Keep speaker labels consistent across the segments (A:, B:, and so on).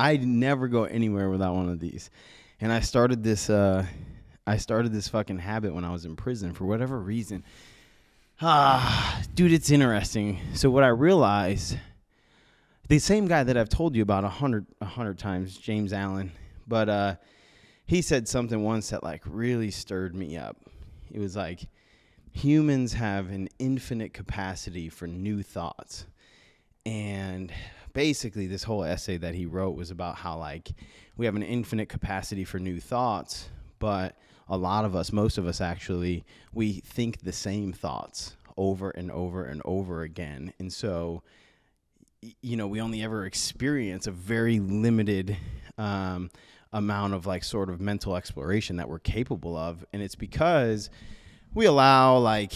A: I never go anywhere without one of these. And I started this fucking habit when I was in prison for whatever reason. Dude, it's interesting. So what I realized, the same guy that I've told you about 100 times, James Allen, but he said something once that like really stirred me up. It was like, humans have an infinite capacity for new thoughts. And basically this whole essay that he wrote was about how like we have an infinite capacity for new thoughts, but a lot of us, most of us actually, we think the same thoughts over and over and over again. And so, you know, we only ever experience a very limited amount of like sort of mental exploration that we're capable of. And it's because we allow like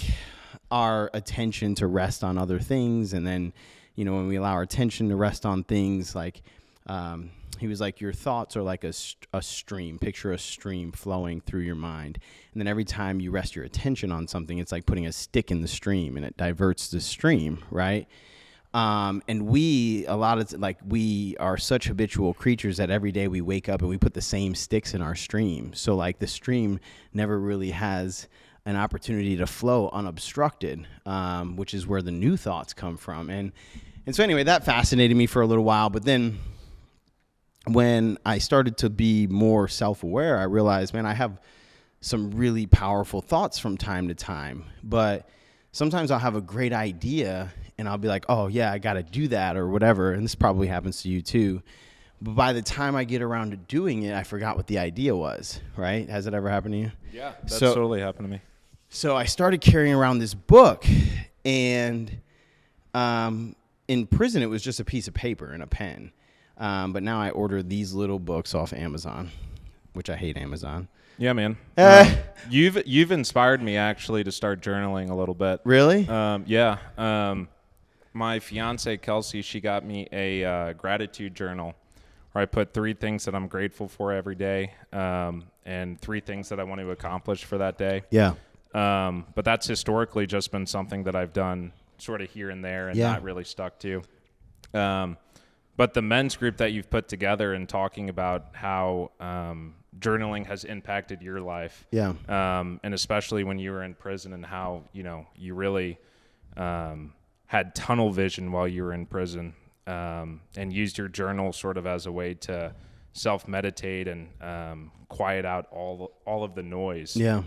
A: our attention to rest on other things. And then, you know, when we allow our attention to rest on things like, he was like, your thoughts are like a stream. Picture a stream flowing through your mind. And then every time you rest your attention on something, it's like putting a stick in the stream and it diverts the stream, right? And we are such habitual creatures that every day we wake up and we put the same sticks in our stream. So like the stream never really has an opportunity to flow unobstructed, which is where the new thoughts come from. And so anyway, that fascinated me for a little while, but then when I started to be more self-aware, I realized, man, I have some really powerful thoughts from time to time, but sometimes I'll have a great idea and I'll be like, oh yeah, I got to do that or whatever. And this probably happens to you too. But by the time I get around to doing it, I forgot what the idea was, right? Has it ever happened to you?
B: Yeah, that's totally happened to me.
A: So I started carrying around this book, and in prison, it was just a piece of paper and a pen. But now I order these little books off Amazon, which I hate Amazon.
B: Yeah, man. You've inspired me actually to start journaling a little bit.
A: Really?
B: Yeah. My fiance Kelsey, she got me a gratitude journal where I put 3 things that I'm grateful for every day, and 3 things that I want to accomplish for that day.
A: Yeah.
B: But that's historically just been something that I've done sort of here and there and not really stuck to. But the men's group that you've put together and talking about how journaling has impacted your life, and especially when you were in prison and how, you know, you really had tunnel vision while you were in prison, and used your journal sort of as a way to self-meditate and quiet out all of the noise.
A: Yeah.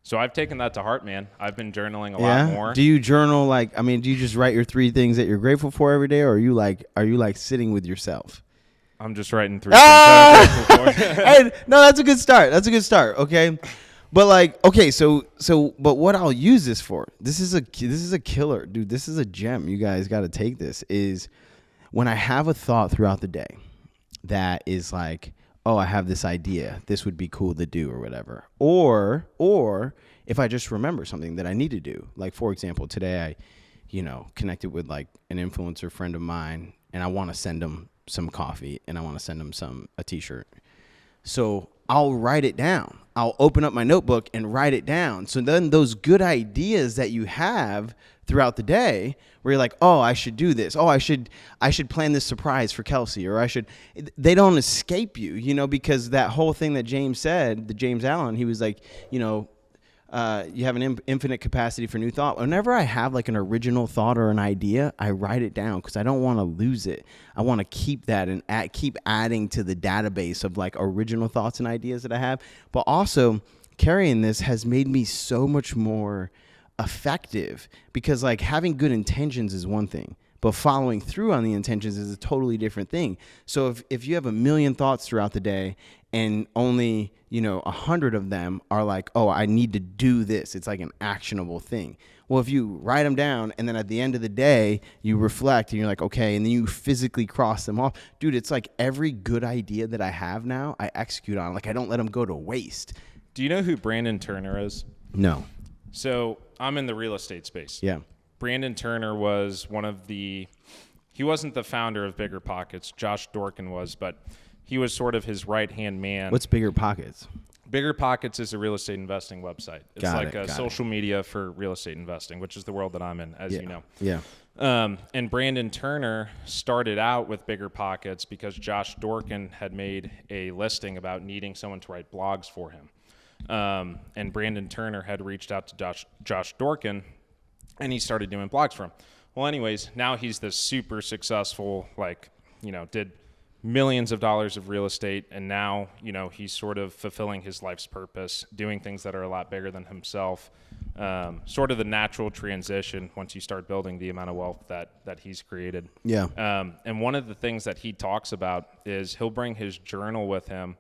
B: So I've taken that to heart, man. I've been journaling a lot more.
A: Do you journal do you just write your 3 things that you're grateful for every day, or are you like sitting with yourself?
B: I'm just writing 3 things that I'm grateful for.
A: Hey, no, that's a good start. Okay. But but what I'll use this for, this is a killer, dude. This is a gem. You guys got to take this. Is when I have a thought throughout the day that is like, oh, I have this idea, this would be cool to do or whatever. Or if I just remember something that I need to do. Like, for example, today I, connected with like an influencer friend of mine, and I want to send him some coffee and I want to send him a t-shirt. So I'll write it down. I'll open up my notebook and write it down. So then those good ideas that you have throughout the day where you're like, oh, I should do this. Oh, I should plan this surprise for Kelsey, or they don't escape you, because that whole thing that James said, the James Allen, he was like, you have an infinite capacity for new thought. Whenever I have like an original thought or an idea, I write it down because I don't want to lose it. I want to keep that and keep adding to the database of like original thoughts and ideas that I have. But also carrying this has made me so much more effective, because like having good intentions is one thing, but following through on the intentions is a totally different thing. So if you have 1 million thoughts throughout the day and only 100 of them are like, oh, I need to do this, it's like an actionable thing. Well, if you write them down and then at the end of the day you reflect and you're like, okay, and then you physically cross them off, dude, it's like every good idea that I have now I execute on. Like, I don't let them go to waste.
B: Do you know who Brandon Turner is?
A: No.
B: So I'm in the real estate space.
A: Yeah.
B: Brandon Turner was he wasn't the founder of Bigger Pockets. Josh Dorkin was, but he was sort of his right-hand man.
A: What's Bigger Pockets?
B: Bigger Pockets is a real estate investing website. It's
A: Got
B: like social media for real estate investing, which is the world that I'm in, as you know.
A: Yeah.
B: And Brandon Turner started out with Bigger Pockets because Josh Dorkin had made a listing about needing someone to write blogs for him. And Brandon Turner had reached out to Josh Dorkin, and he started doing blogs for him. Well, anyways, now he's this super successful, did millions of dollars of real estate, and now, he's sort of fulfilling his life's purpose, doing things that are a lot bigger than himself. Sort of the natural transition once you start building the amount of wealth that he's created.
A: Yeah.
B: And one of the things that he talks about is he'll bring his journal with him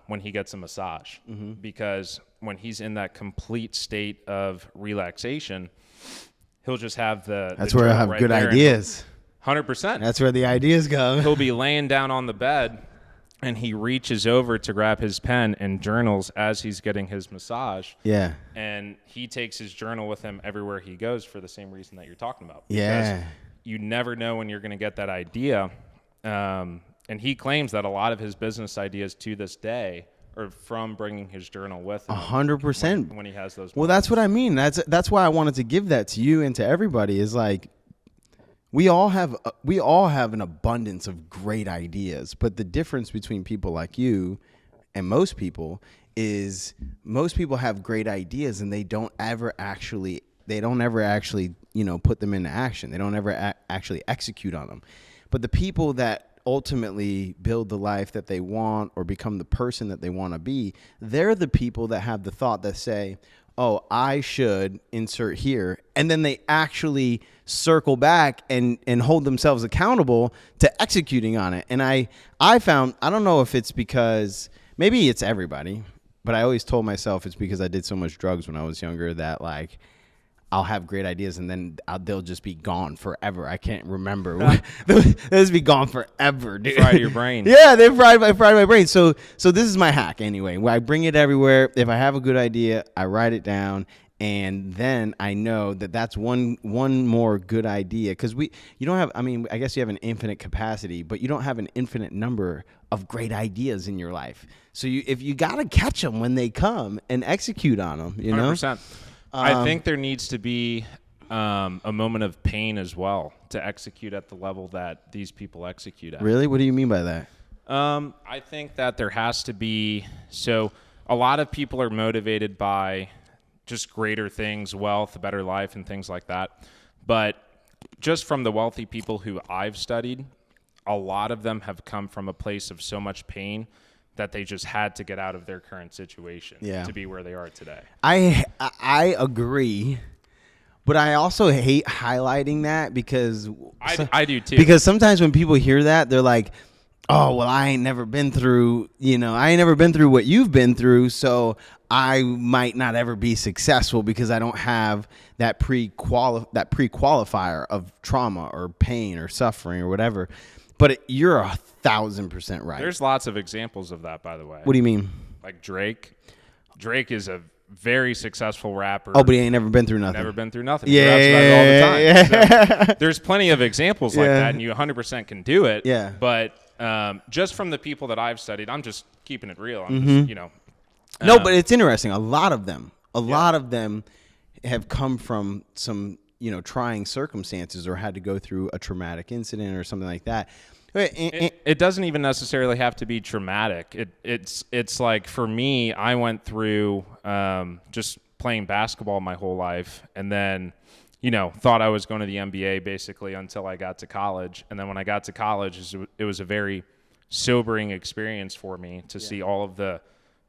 B: when he gets a massage, because when he's in that complete state of relaxation, he'll just have
A: That's where I have good ideas.
B: 100%.
A: That's where the ideas go.
B: He'll be laying down on the bed, and he reaches over to grab his pen and journals as he's getting his massage.
A: Yeah.
B: And he takes his journal with him everywhere he goes for the same reason that you're talking about.
A: Yeah.
B: Because you never know when you're going to get that idea. And he claims that a lot of his business ideas to this day are from bringing his journal with him.
A: 100%.
B: When he has those moments.
A: Well, that's what I mean. That's why I wanted to give that to you and to everybody, is like, we all have an abundance of great ideas, but the difference between people like you and most people is most people have great ideas and they don't ever actually put them into action. They don't ever actually execute on them. But the people that ultimately build the life that they want or become the person that they want to be, they're the people that have the thought that say, oh, I should insert here. And then they actually circle back and hold themselves accountable to executing on it. And I found, I don't know if it's because, maybe it's everybody, but I always told myself it's because I did so much drugs when I was younger that, like, I'll have great ideas and then they'll just be gone forever. I can't remember. They'll just be gone forever, dude.
B: Fried your brain.
A: Yeah, they fried my brain. So this is my hack anyway. I bring it everywhere. If I have a good idea, I write it down, and then I know that that's one more good idea. Because you don't have, I guess you have an infinite capacity, but you don't have an infinite number of great ideas in your life. So if you got to catch them when they come and execute on them,
B: 100%. I think there needs to be a moment of pain as well to execute at the level that these people execute at.
A: Really? What do you mean by that?
B: I think that there has to be, so a lot of people are motivated by just greater things, wealth, a better life, and things like that. But just from the wealthy people who I've studied, a lot of them have come from a place of so much pain that they just had to get out of their current situation to be where they are today.
A: I agree, but I also hate highlighting that because
B: I do too.
A: Because sometimes when people hear that, they're like, "Oh, well, I ain't never been through what you've been through, so I might not ever be successful because I don't have that pre-qualifier of trauma or pain or suffering or whatever." But you're 1,000% right.
B: There's lots of examples of that, by the way.
A: What do you mean?
B: Like Drake. Drake is a very successful rapper.
A: Oh, but he ain't never been through nothing.
B: Never been through nothing.
A: Yeah,
B: he raps about it all the time.
A: Yeah.
B: So there's plenty of examples like that, and you 100% can do it.
A: Yeah.
B: But just from the people that I've studied, I'm just keeping it real. I'm just,
A: No, but it's interesting. A lot of them have come from some, trying circumstances or had to go through a traumatic incident or something like that.
B: It doesn't even necessarily have to be traumatic. It's like, for me, I went through just playing basketball my whole life, and then thought I was going to the NBA basically until I got to college. And then when I got to college, it was a very sobering experience for me to see all of the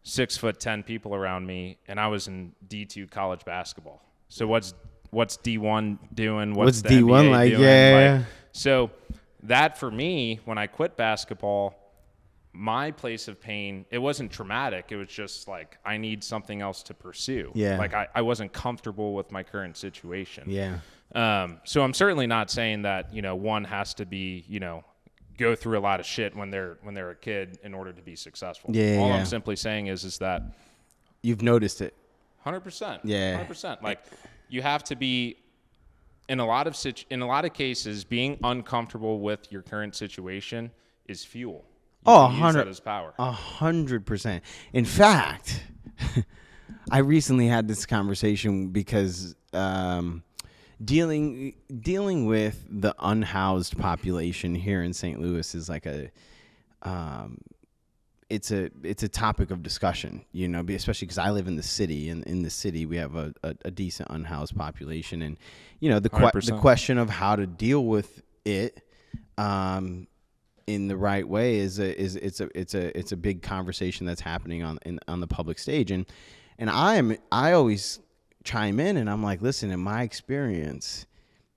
B: 6'10" people around me, and I was in D2 college basketball. So what's D1 doing? What's the
A: D1
B: NBA
A: like?
B: doing?
A: Yeah.
B: So that, for me, when I quit basketball, my place of pain, it wasn't traumatic. It was just like, I need something else to pursue.
A: Yeah.
B: Like I wasn't comfortable with my current situation.
A: Yeah.
B: So I'm certainly not saying that, one has to be, go through a lot of shit when they're a kid in order to be successful.
A: Yeah.
B: All I'm simply saying is that
A: you've noticed it.
B: 100%.
A: Yeah.
B: 100%. Like, you have to be, in a lot of cases, being uncomfortable with your current situation is fuel. use that as power.
A: 100%. In fact, I recently had this conversation because dealing with the unhoused population here in St. Louis is like it's a topic of discussion, especially because I live in the city, and in the city we have a decent unhoused population, and the question of how to deal with it in the right way is a big conversation that's happening on the public stage, and I always chime in and I'm like, listen, in my experience,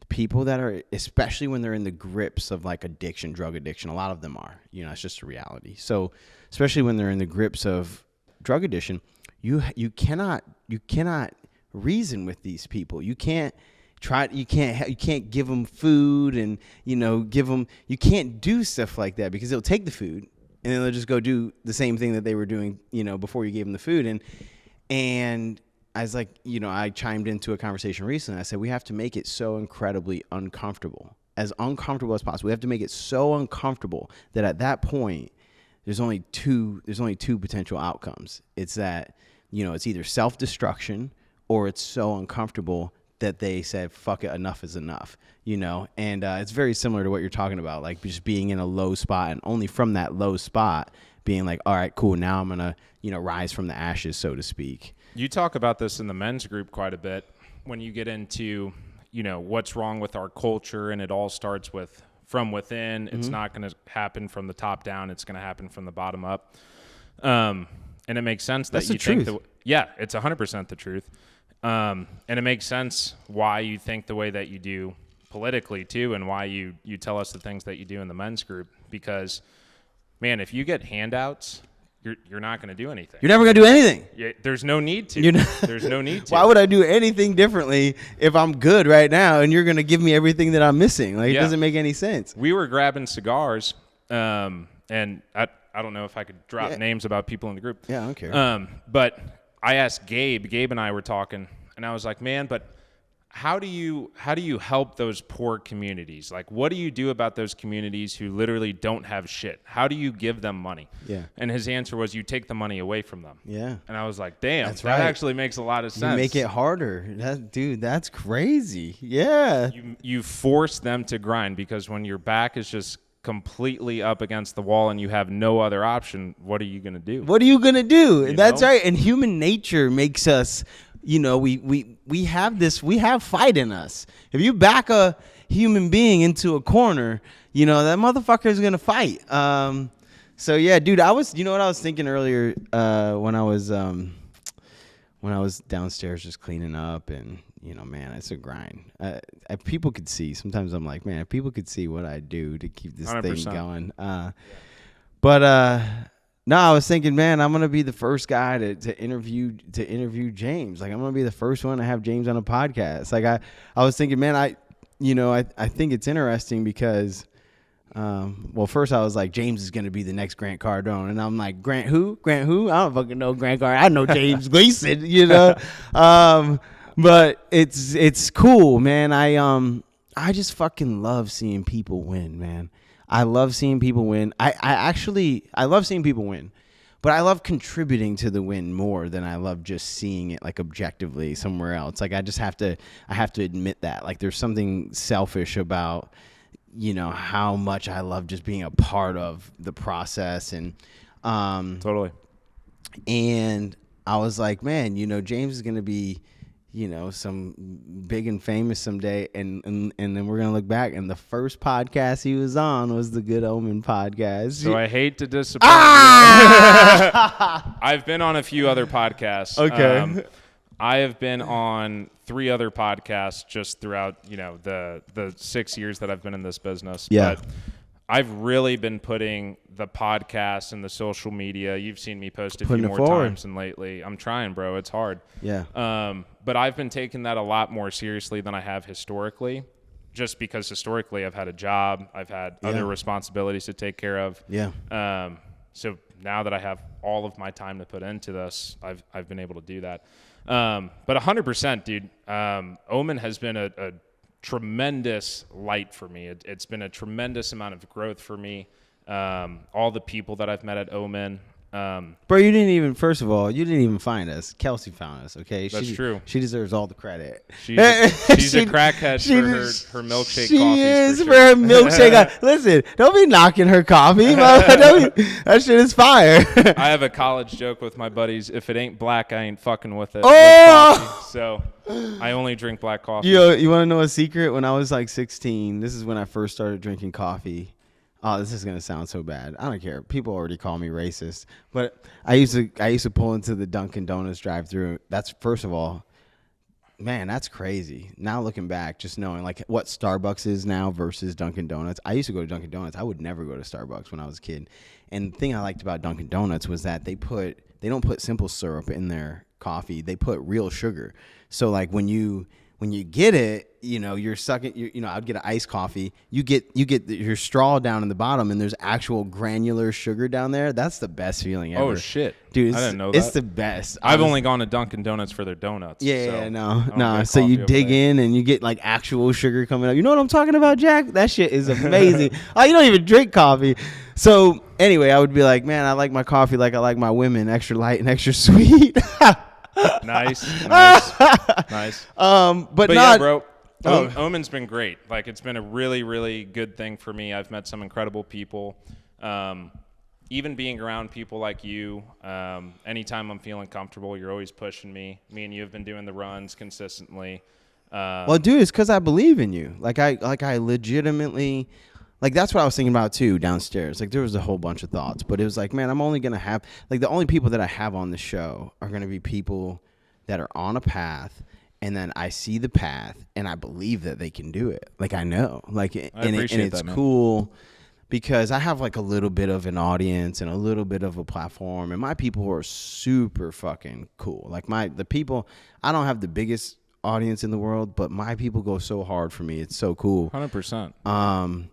A: people that are, especially when they're in the grips of like addiction, drug addiction, a lot of them are, it's just a reality. So especially when they're in the grips of drug addiction, you cannot reason with these people. You can't give them food and, you can't do stuff like that, because they'll take the food and then they'll just go do the same thing that they were doing, before you gave them the food. And I was like, I chimed into a conversation recently. I said, we have to make it so incredibly uncomfortable as possible. We have to make it so uncomfortable that at that point, there's only two potential outcomes. It's that, it's either self-destruction or it's so uncomfortable that they said, fuck it, enough is enough, and it's very similar to what you're talking about, like just being in a low spot, and only from that low spot being like, all right, cool, now I'm going to, rise from the ashes, so to speak.
B: You talk about this in the men's group quite a bit when you get into, what's wrong with our culture, and it all starts from within. Mm-hmm. It's not going to happen from the top down. It's going to happen from the bottom up. And it makes sense that you think it's 100% the truth. And it makes sense why you think the way that you do politically too, and why you tell us the things that you do in the men's group, because man, if you get handouts, you're not going to do anything.
A: You're never going to do anything.
B: There's no need to. There's no need to.
A: Why would I do anything differently if I'm good right now and you're going to give me everything that I'm missing? Like, it doesn't make any sense.
B: We were grabbing cigars, and I don't know if I could drop names about people in the group.
A: Yeah, I don't care.
B: But I asked Gabe. Gabe and I were talking, and I was like, man, but how do you help those poor communities? Like, what do you do about those communities who literally don't have shit? How do you give them money?
A: Yeah.
B: And his answer was, you take the money away from them.
A: Yeah.
B: And I was like, damn,
A: that
B: actually makes a lot of sense.
A: You make it harder. That's crazy. Yeah.
B: You force them to grind, because when your back is just completely up against the wall and you have no other option, what are you going to do?
A: That's right. And human nature makes us, we have fight in us. If you back a human being into a corner, that motherfucker is going to fight. So yeah, dude, I was thinking earlier, when I was downstairs just cleaning up, and man, it's a grind. If people could see, sometimes I'm like, man, if people could see what I do to keep this 100%. Thing going. No, I was thinking, man, I'm gonna be the first guy to interview James. Like, I'm gonna be the first one to have James on a podcast. Like, I was thinking, man, I think it's interesting because, first I was like, James is gonna be the next Grant Cardone, and I'm like, Grant who? I don't fucking know Grant Cardone. I know James Gleason, But it's cool, man. I just fucking love seeing people win, man. I love seeing people win. I love seeing people win, but I love contributing to the win more than I love just seeing it like objectively somewhere else. Like, I have to admit that. Like, there's something selfish about, how much I love just being a part of the process, and
B: totally.
A: And I was like, man, James is gonna be, some big and famous someday, and then we're gonna look back, and the first podcast he was on was the Good Omen podcast.
B: So I hate to disappoint you. I've been on a few other podcasts.
A: Okay.
B: I have been on 3 other podcasts just throughout, the 6 years that I've been in this business.
A: Yeah.
B: But I've really been putting the podcast and the social media. You've seen me post a few more times than lately. I'm trying, bro. It's hard.
A: Yeah.
B: But I've been taking that a lot more seriously than I have historically, just because historically I've had a job. I've had other responsibilities to take care of.
A: Yeah.
B: So now that I have all of my time to put into this, I've been able to do that. But 100%, dude, Omen has been a tremendous light for me. It's been a tremendous amount of growth for me. all the people that I've met at Omen.
A: Bro, you didn't even find us. Kelsey found us, okay?
B: That's true.
A: She deserves all the credit.
B: She's a crackhead for her milkshake
A: she
B: coffees.
A: She is
B: for
A: for
B: sure.
A: her milkshake. Listen, don't be knocking her coffee. That shit is fire.
B: I have a college joke with my buddies. If it ain't black, I ain't fucking with it.
A: Oh!
B: With coffee. So I only drink black coffee.
A: You want to know a secret? When I was like 16, this is when I first started drinking coffee. Oh, this is gonna sound so bad. I don't care. People already call me racist, but I used to pull into the Dunkin' Donuts drive-thru. That's, first of all, man, that's crazy. Now looking back, just knowing like what Starbucks is now versus Dunkin' Donuts. I used to go to Dunkin' Donuts. I would never go to Starbucks when I was a kid. And the thing I liked about Dunkin' Donuts was that they don't put simple syrup in their coffee. They put real sugar. So like when you get it, you're sucking. I'd get an iced coffee. You get your straw down in the bottom, and there's actual granular sugar down there. That's the best feeling ever.
B: Oh shit,
A: dude!
B: I didn't know that.
A: It's the best.
B: I've only gone to Dunkin' Donuts for their donuts.
A: Yeah, no. So you dig in, and you get like actual sugar coming up. You know what I'm talking about, Jack? That shit is amazing. Oh, you don't even drink coffee. So anyway, I would be like, man, I like my coffee like I like my women, extra light and extra sweet.
B: Nice.
A: But not,
B: yeah, bro. Omen's been great. Like, it's been a really, really good thing for me. I've met some incredible people. Even being around people like you, anytime I'm feeling comfortable, you're always pushing me. Me and you have been doing the runs consistently.
A: Well, dude, it's because I believe in you. I legitimately, like, that's what I was thinking about too downstairs. Like, there was a whole bunch of thoughts, but it was like, man, I'm only gonna have, like, the only people that I have on the show are gonna be people that are on a path. And then I see the path, and I believe that they can do it. Like, I know. Like, and it's cool because I have like a little bit of an audience and a little bit of a platform, and my people are super fucking cool. Like, the people, I don't have the biggest audience in the world, but my people go so hard for me. It's so cool.
B: 100%.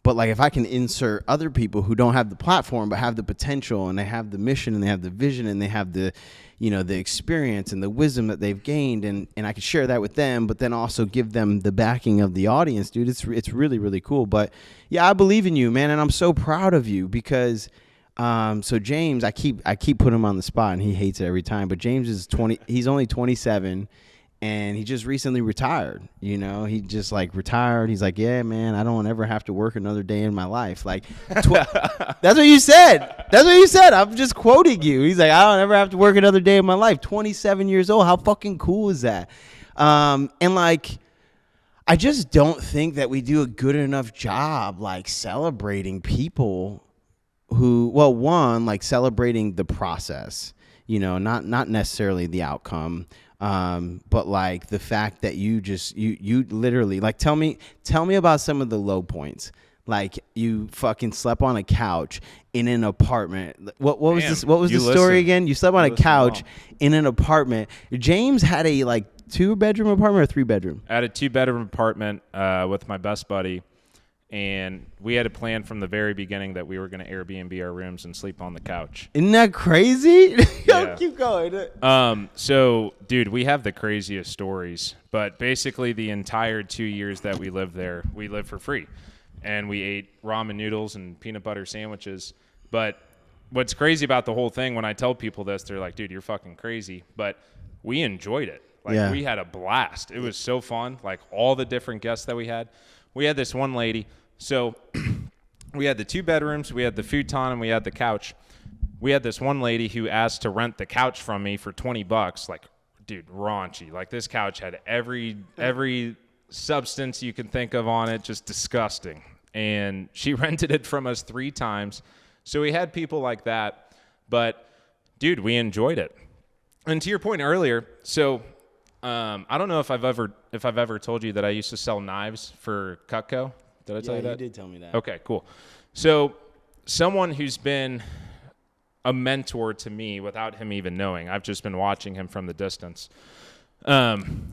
A: But like, if I can insert other people who don't have the platform but have the potential, and they have the mission, and they have the vision, and they have the, the experience and the wisdom that they've gained, and I can share that with them, but then also give them the backing of the audience, dude. It's really, really cool. But yeah, I believe in you, man, and I'm so proud of you because so James, I keep putting him on the spot, and he hates it every time. But James is 20. He's only 27. And he just recently retired, he just like retired. He's like, yeah, man, I don't ever have to work another day in my life. Like, that's what you said. That's what you said. I'm just quoting you. He's like, I don't ever have to work another day in my life. 27 years old. How fucking cool is that? And like, I just don't think that we do a good enough job, like, celebrating people who, well, one, like, celebrating the process, not necessarily the outcome. But like the fact that you literally, like, tell me about some of the low points. Like, you fucking slept on a couch in an apartment. What was this? What was the story again? You slept on a couch in an apartment. James had a like 2-bedroom apartment or 3-bedroom?
B: I had a 2-bedroom apartment with my best buddy. And we had a plan from the very beginning that we were going to Airbnb our rooms and sleep on the couch.
A: Isn't that crazy?
B: Yeah.
A: Keep going.
B: So, dude, we have the craziest stories. But basically, the entire 2 years that we lived there, we lived for free. And we ate ramen noodles and peanut butter sandwiches. But what's crazy about the whole thing, when I tell people this, they're like, dude, you're fucking crazy. But we enjoyed it. Like, we had a blast. It was so fun. Like, all the different guests that we had. We had this one lady. So we had the 2 bedrooms, we had the futon, and we had the couch. We had this one lady who asked to rent the couch from me for $20. Like, dude, raunchy. Like, this couch had every substance you can think of on it, just disgusting. And she rented it from us 3 times. So we had people like that. But, dude, we enjoyed it. And to your point earlier, so I don't know if I've ever told you that I used to sell knives for Cutco. Did I tell you that?
A: Yeah, you did tell me that.
B: Okay, cool. So someone who's been a mentor to me without him even knowing, I've just been watching him from the distance.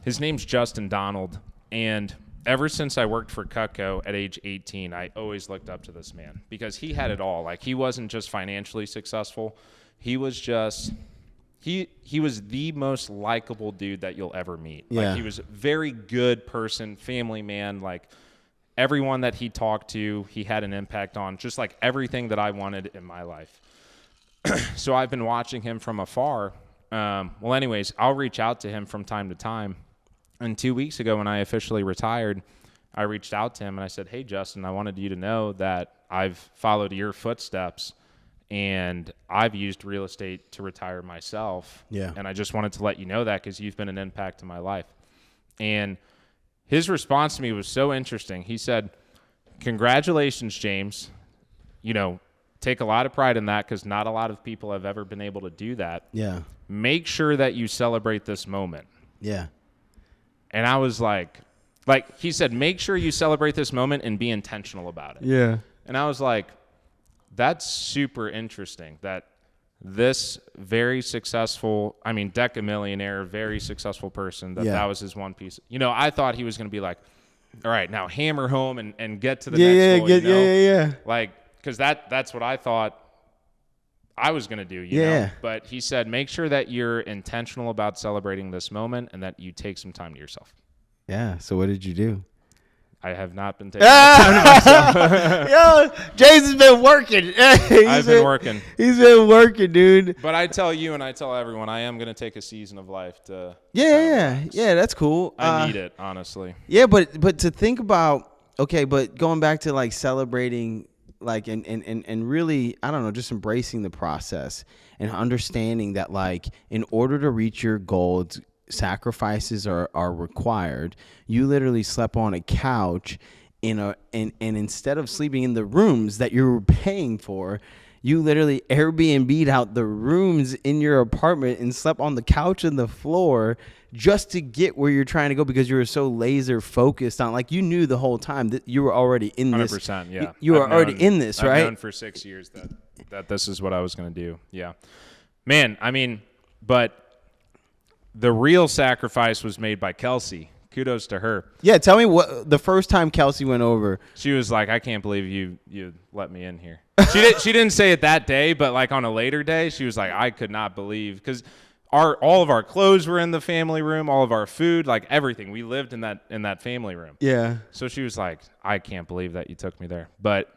B: His name's Justin Donald, and ever since I worked for Cutco at age 18, I always looked up to this man because he had it all. Like, he wasn't just financially successful. He was just... He was the most likable dude that you'll ever meet.
A: Yeah.
B: Like, he was a very good person, family man, like... everyone that he talked to, he had an impact on, just like everything that I wanted in my life. So I've been watching him from afar. Well, anyways, I'll reach out to him from time to time. And 2 weeks ago when I officially retired, I reached out to him and I said, hey, Justin, I wanted you to know that I've followed your footsteps and I've used real estate to retire myself.
A: Yeah.
B: And I just wanted to let you know that because you've been an impact in my life. And his response to me was so interesting. He said, congratulations, James. You know, take a lot of pride in that because not a lot of people have ever been able to do that.
A: Yeah.
B: Make sure that you celebrate this moment.
A: Yeah.
B: And I was like he said, make sure you celebrate this moment and be intentional about it.
A: Yeah.
B: And I was like, that's super interesting that this very successful, decamillionaire, very successful person, that was his one piece. You know, I thought he was going to be like, all right, now hammer home and get to the next goal.
A: Yeah.
B: Like, because that's what I thought I was going to do, you know. But he said, make sure that you're intentional about celebrating this moment and that you take some time to yourself.
A: Yeah. So what did you do?
B: I have not been taking time to myself.
A: Yo, James has been working.
B: I've been working.
A: He's been working, dude.
B: But I tell you and I tell everyone, I am going to take a season of life to.
A: Yeah, that's cool.
B: I need it, honestly.
A: Yeah, but to think about, okay, but going back to like celebrating, like and really, I don't know, just embracing the process and understanding that like in order to reach your goals, sacrifices are required. You literally slept on a couch and instead of sleeping in the rooms that you're paying for, you literally Airbnb'd out the rooms in your apartment and slept on the couch and the floor just to get where you're trying to go because you were so laser focused on, like, you knew the whole time that you were already in this.
B: 100%, yeah.
A: You were already in this, right?
B: I've known for 6 years that this is what I was going to do. Yeah. Man, but the real sacrifice was made by Kelsey. Kudos to her.
A: Yeah, tell me what the first time Kelsey went over.
B: She was like, I can't believe you let me in here. She didn't say it that day, but like on a later day, she was like, I could not believe, because all of our clothes were in the family room, all of our food, like everything. We lived in that family room.
A: Yeah.
B: So she was like, I can't believe that you took me there. But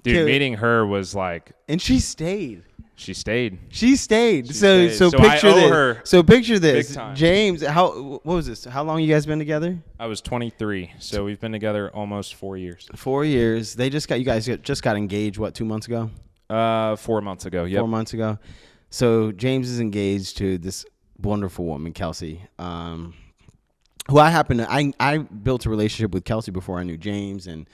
B: dude, meeting her was like,
A: and she stayed.
B: She stayed.
A: So picture this. So picture this.
B: Big time.
A: James, what was this? How long you guys been together?
B: I was 23, so we've been together almost 4 years.
A: 4 years. You guys just got engaged, what, 2 months ago?
B: 4 months ago, yep.
A: 4 months ago. So James is engaged to this wonderful woman, Kelsey, who I built a relationship with Kelsey before I knew James, and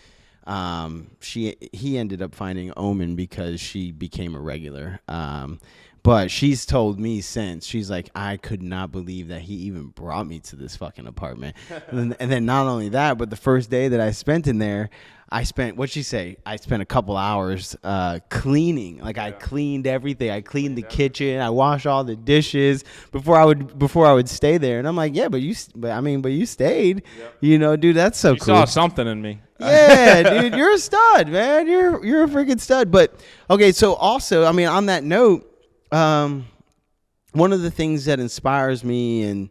A: he ended up finding Omen because she became a regular. But she's told me since, she's like, I could not believe that he even brought me to this fucking apartment. and then not only that, but the first day that I spent in there, what'd she say? I spent a couple hours cleaning. Like, I cleaned everything. I cleaned the kitchen. I washed all the dishes before I would stay there. And I'm like, yeah, but you stayed. Yep. You know, dude, that's so cool.
B: You saw something in me.
A: Yeah, dude, you're a stud, man. You're a freaking stud. But okay, so also, on that note, one of the things that inspires me, and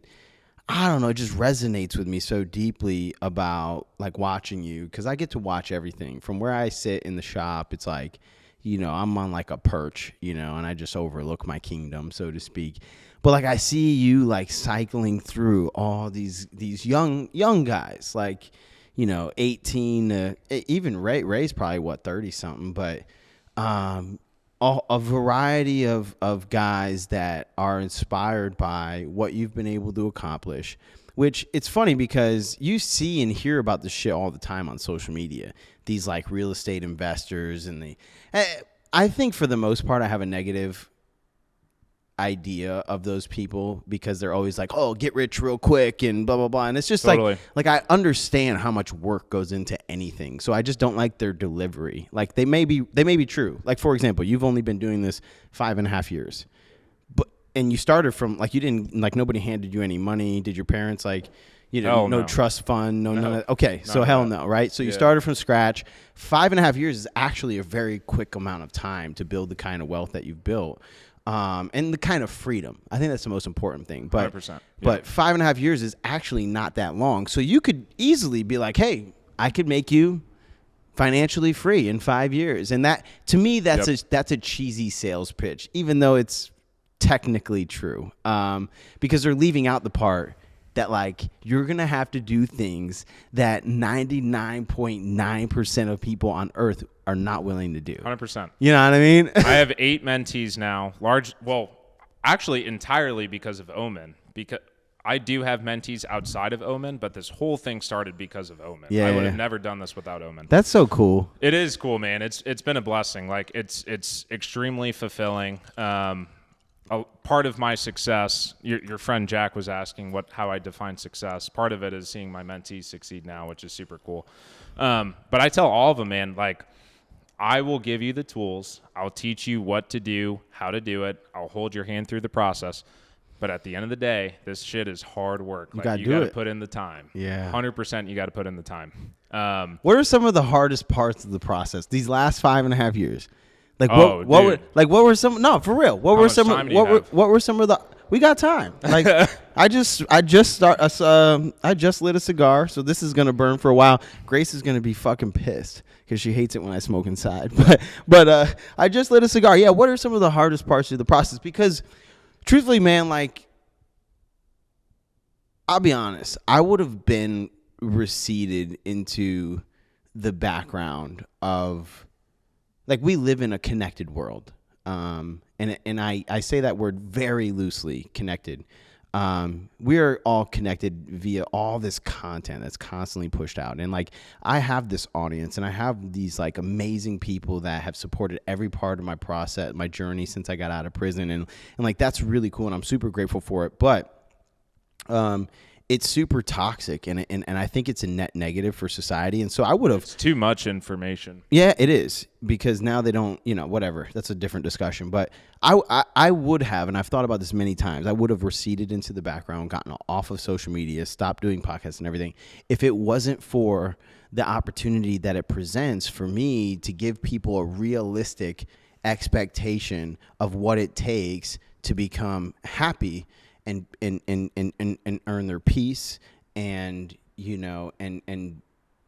A: I don't know, it just resonates with me so deeply about like watching you, because I get to watch everything from where I sit in the shop. It's like, you know, I'm on like a perch, you know, and I just overlook my kingdom, so to speak. But like I see you like cycling through all these young guys, like, you know, 18, even Ray's probably 30 something, but a variety of guys that are inspired by what you've been able to accomplish, which it's funny because you see and hear about this shit all the time on social media, these like real estate investors, and I think for the most part I have a negative idea of those people because they're always like, oh, get rich real quick and blah blah blah, and it's just
B: totally.
A: like I understand how much work goes into anything, so I just don't like their delivery. Like they may be true. Like, for example, you've only been doing this 5.5 years, and you started from like, you didn't, like, nobody handed you any money. Did your parents like, you know, no trust fund, no. None of, okay, so hell no, right? So you started from scratch. 5.5 years is actually a very quick amount of time to build the kind of wealth that you've built. And the kind of freedom. I think that's the most important thing. But
B: 100%.
A: But 5.5 years is actually not that long. So you could easily be like, hey, I could make you financially free in 5 years. And that, to me, that's a cheesy sales pitch, even though it's technically true, because they're leaving out the part that, like, you're going to have to do things that 99.9% of people on earth are not willing to do.
B: 100%.
A: You know what I mean?
B: I have 8 mentees now, actually entirely because of Omen, because I do have mentees outside of Omen, but this whole thing started because of Omen. I would have never done this without Omen.
A: That's so cool.
B: It is cool, man. It's been a blessing. Like, it's extremely fulfilling. A part of my success, your friend Jack was asking how I define success. Part of it is seeing my mentees succeed now, which is super cool. But I tell all of them, man, like, I will give you the tools. I'll teach you what to do, how to do it. I'll hold your hand through the process. But at the end of the day, this shit is hard work. You got to put in the time.
A: Yeah.
B: 100% you got to put in the time.
A: What are some of the hardest parts of the process these last 5.5 years? Like what were some? No, for real. What were some of the? We got time. Like I just lit a cigar, so this is gonna burn for a while. Grace is gonna be fucking pissed because she hates it when I smoke inside. But I just lit a cigar. Yeah. What are some of the hardest parts of the process? Because truthfully, man, like, I'll be honest, I would have been receded into the background of. Like, we live in a connected world, and I say that word very loosely, connected. We are all connected via all this content that's constantly pushed out. And, like, I have this audience, and I have these, like, amazing people that have supported every part of my process, my journey since I got out of prison. And like, that's really cool, and I'm super grateful for it. But it's super toxic, and I think it's a net negative for society. And so I would have...
B: It's too much information.
A: Yeah, it is, because now they don't, whatever. That's a different discussion. But I would have, and I've thought about this many times, I would have receded into the background, gotten off of social media, stopped doing podcasts and everything, if it wasn't for the opportunity that it presents for me to give people a realistic expectation of what it takes to become happy and earn their peace and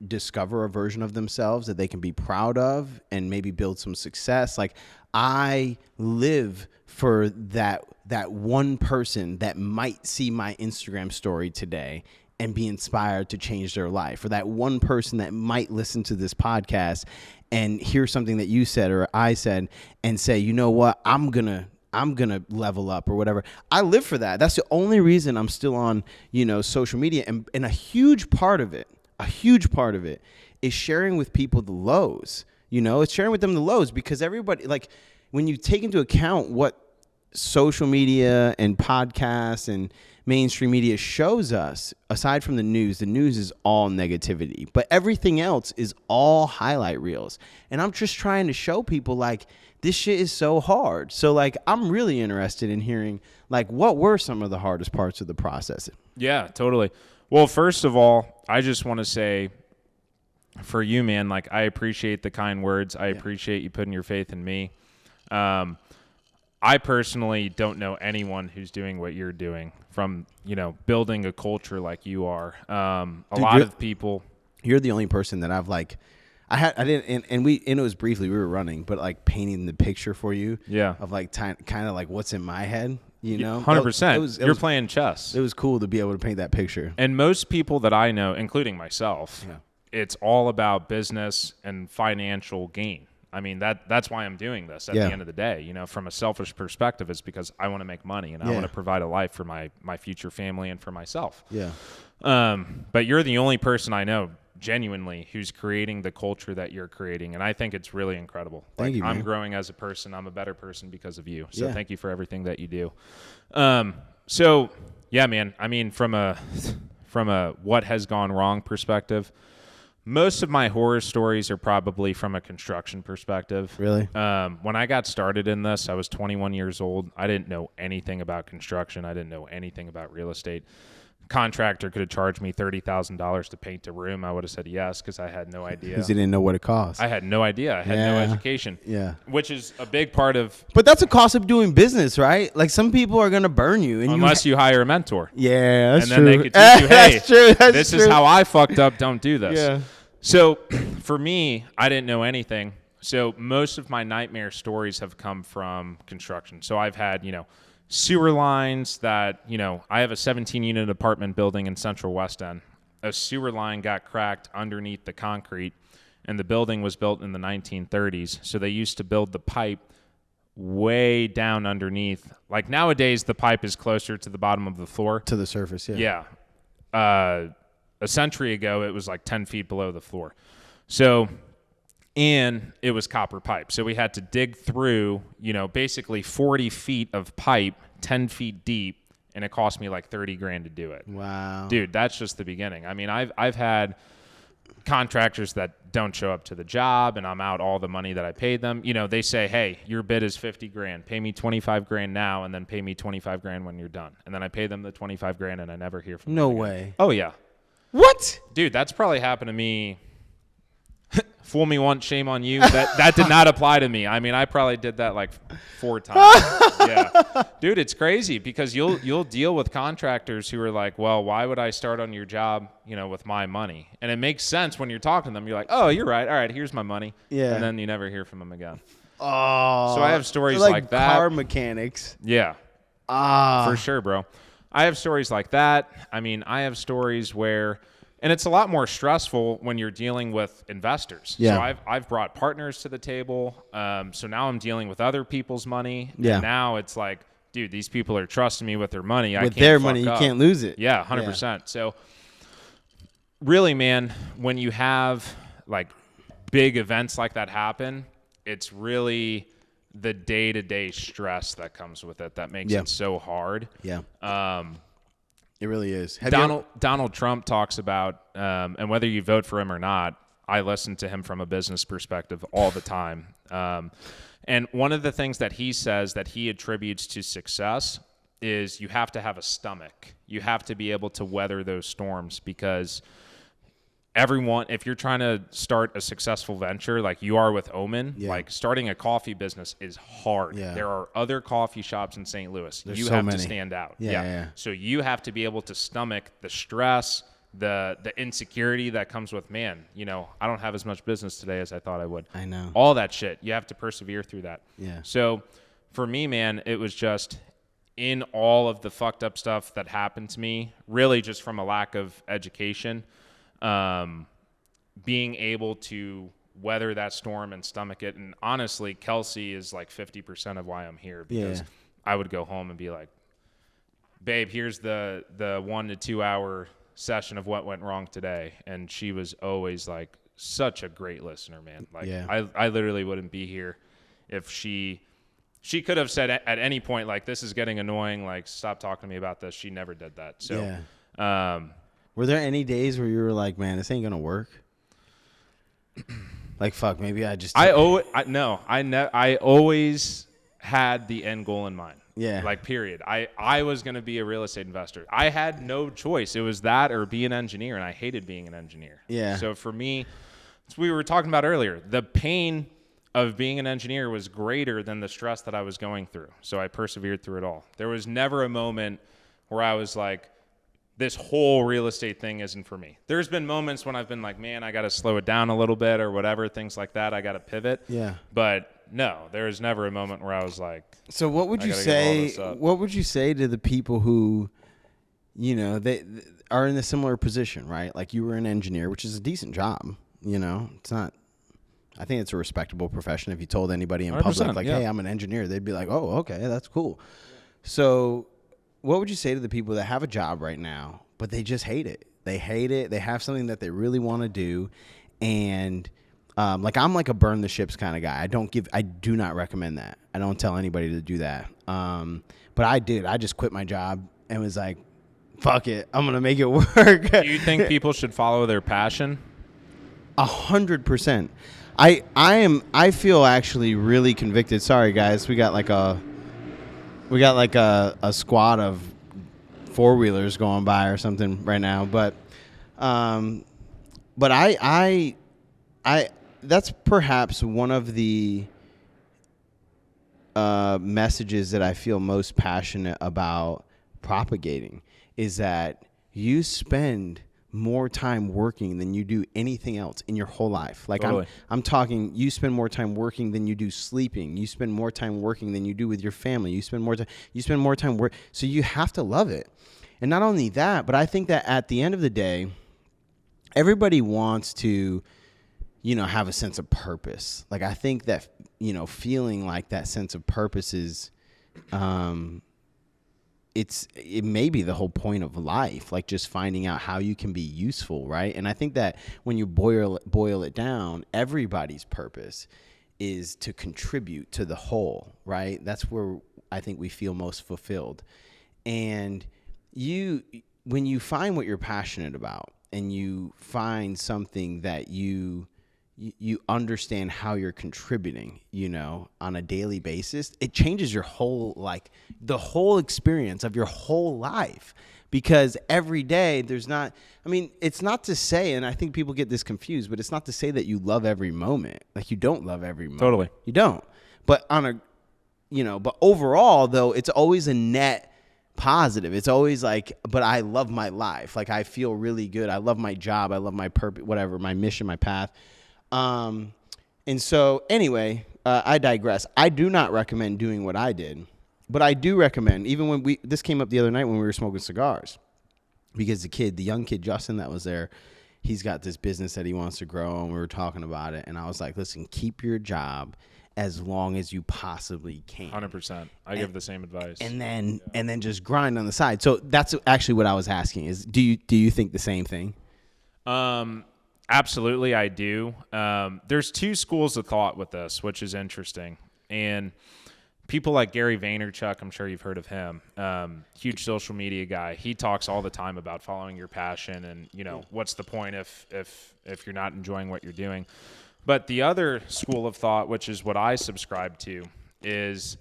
A: discover a version of themselves that they can be proud of and maybe build some success. Like, I live for that one person that might see my Instagram story today and be inspired to change their life, or that one person that might listen to this podcast and hear something that you said or I said and say, you know what, I'm going to level up or whatever. I live for that. That's the only reason I'm still on, social media. And a huge part of it is sharing with people the lows. It's sharing with them the lows, because everybody, like, when you take into account what social media and podcasts and mainstream media shows us, aside from the news is all negativity, but everything else is all highlight reels. And I'm just trying to show people, like, this shit is so hard. So, like, I'm really interested in hearing, like, what were some of the hardest parts of the process? Yeah,
B: totally. Well, first of all, I just want to say, for you, man, like, I appreciate the kind words. I appreciate you putting your faith in me. I personally don't know anyone who's doing what you're doing, from, building a culture like you are. A lot of people.
A: You're the only person that I've, like, it was briefly, we were running, but, like, painting the picture for you.
B: Yeah.
A: Of, like, kind of like what's in my head,
B: 100%. You're playing chess.
A: It was cool to be able to paint that picture.
B: And most people that I know, including myself, it's all about business and financial gain. I mean, that's why I'm doing this at the end of the day. From a selfish perspective, it's because I want to make money and I want to provide a life for my future family and for myself.
A: Yeah.
B: But you're the only person I know genuinely who's creating the culture that you're creating, and I think it's really incredible.
A: Thank you, man.
B: I'm growing as a person. I'm a better person because of you. So thank you for everything that you do. So yeah, man. I mean, from a what has gone wrong perspective, most of my horror stories are probably from a construction perspective.
A: Really?
B: When I got started in this, I was 21 years old. I didn't know anything about construction. I didn't know anything about real estate. Contractor could have charged me $30,000 to paint a room. I would have said yes, because I had no idea.
A: Because you didn't know what it cost.
B: I had no idea. I had no education.
A: Yeah.
B: Which is a big part of...
A: But that's a cost of doing business, right? Like, some people are going to burn you. And
B: unless you hire a mentor.
A: Yeah, that's
B: true.
A: And
B: then they could teach you, hey, this is how I fucked up. Don't do this.
A: Yeah.
B: So for me, I didn't know anything. So most of my nightmare stories have come from construction. So I've had, sewer lines that, I have a 17-unit apartment building in Central West End. A sewer line got cracked underneath the concrete, and the building was built in the 1930s. So they used to build the pipe way down underneath. Like nowadays, the pipe is closer to the bottom of the floor.
A: To the surface, yeah.
B: Yeah. A century ago, it was like 10 feet below the floor. So, and it was copper pipe. So we had to dig through, basically 40 feet of pipe, 10 feet deep, and it cost me like $30,000 to do it.
A: Wow.
B: Dude, that's just the beginning. I mean, I've had contractors that don't show up to the job, and I'm out all the money that I paid them. They say, hey, your bid is $50,000. Pay me $25,000 now, and then pay me $25,000 when you're done. And then I pay them the $25,000, and I never hear from them again.
A: way.
B: Oh, yeah.
A: What?
B: Dude, that's probably happened to me. Fool me once, shame on you. That did not apply to me. I mean, I probably did that like 4 times. Yeah, dude, it's crazy because you'll deal with contractors who are like, well, why would I start on your job, with my money? And it makes sense when you're talking to them. You're like, oh, you're right. All right, here's my money.
A: Yeah.
B: And then you never hear from them again.
A: Oh.
B: So I have stories like that.
A: Car mechanics.
B: Yeah. For sure, bro. I have stories like that. I mean, I have stories where. And it's a lot more stressful when you're dealing with investors.
A: Yeah.
B: So I've brought partners to the table. So now I'm dealing with other people's money.
A: Yeah.
B: And now it's like, dude, these people are trusting me with their money.
A: With their money, you can't lose it.
B: Yeah, 100%. Yeah. So really, man, when you have like big events like that happen, it's really the day-to-day stress that comes with it that makes it so hard.
A: Yeah. It really is.
B: Donald Trump talks about, and whether you vote for him or not, I listen to him from a business perspective all the time. And one of the things that he says that he attributes to success is you have to have a stomach. You have to be able to weather those storms because if you're trying to start a successful venture like you are with Omen, like starting a coffee business is hard.
A: Yeah.
B: There are other coffee shops in St. Louis.
A: There's
B: you
A: so
B: have
A: many.
B: to stand out.
A: Yeah.
B: So you have to be able to stomach the stress, the insecurity that comes with, man, I don't have as much business today as I thought I would.
A: I know.
B: All that shit. You have to persevere through that.
A: Yeah.
B: So for me, man, it was just in all of the fucked up stuff that happened to me, really just from a lack of education, being able to weather that storm and stomach it. And honestly, Kelsey is like 50% of why I'm here because I would go home and be like, babe, here's the 1 to 2 hour session of what went wrong today. And she was always like such a great listener, man. Like I literally wouldn't be here if she could have said at any point, like, this is getting annoying. Like, stop talking to me about this. She never did that. So,
A: were there any days where you were like, man, this ain't going to work? Like, fuck, maybe I just... I
B: always had the end goal in mind.
A: Yeah.
B: Like, period. I was going to be a real estate investor. I had no choice. It was that or be an engineer, and I hated being an engineer.
A: Yeah.
B: So for me, as we were talking about earlier, the pain of being an engineer was greater than the stress that I was going through. So I persevered through it all. There was never a moment where I was like, this whole real estate thing isn't for me. There's been moments when I've been like, man, I got to slow it down a little bit or whatever, things like that. I got to pivot. Yeah. But no, there was never a moment where I was like,
A: so what would you say? What would you say to the people who, they are in a similar position, right? Like you were an engineer, which is a decent job. It's not. I think it's a respectable profession. If you told anybody in public, like, hey, I'm an engineer, they'd be like, oh, okay, that's cool. So what would you say to the people that have a job right now, but they just hate it? They hate it. They have something that they really want to do. And like I'm like a burn the ships kind of guy. I do not recommend that. I don't tell anybody to do that. But I did. I just quit my job and was like, fuck it. I'm going to make it work.
B: Do you think people should follow their passion?
A: 100%. I feel actually really convicted. Sorry guys, we got like a squad of 4-wheelers going by or something right now, but I that's perhaps one of the messages that I feel most passionate about propagating is that you spend more time working than you do anything else in your whole life. Like
B: Totally.
A: I'm talking, you spend more time working than you do sleeping. You spend more time working than you do with your family. You spend more time work. So you have to love it. And not only that, but I think that at the end of the day, everybody wants to, have a sense of purpose. Like I think that, feeling like that sense of purpose is, it may be the whole point of life, like just finding out how you can be useful, right? And I think that when you boil it down, everybody's purpose is to contribute to the whole, right? That's where I think we feel most fulfilled. And when you find what you're passionate about and you find something that you understand how you're contributing, on a daily basis, it changes your whole, the whole experience of your whole life. Because every day it's not to say, and I think people get this confused, but it's not to say that you love every moment. Like you don't love every moment.
B: Totally.
A: You don't. But but overall though, it's always a net positive. It's always like, but I love my life. Like I feel really good. I love my job. I love my purpose, whatever, my mission, my path. And so anyway, I digress. I do not recommend doing what I did, but I do recommend, even when this came up the other night when we were smoking cigars, because the young kid, Justin, that was there, he's got this business that he wants to grow, and we were talking about it. And I was like, listen, keep your job as long as you possibly can.
B: 100%. I give the same advice.
A: And then just grind on the side. So that's actually what I was asking is, do you think the same thing?
B: Absolutely, I do. There's two schools of thought with this, which is interesting. And people like Gary Vaynerchuk, I'm sure you've heard of him, huge social media guy. He talks all the time about following your passion and, what's the point if you're not enjoying what you're doing. But the other school of thought, which is what I subscribe to, is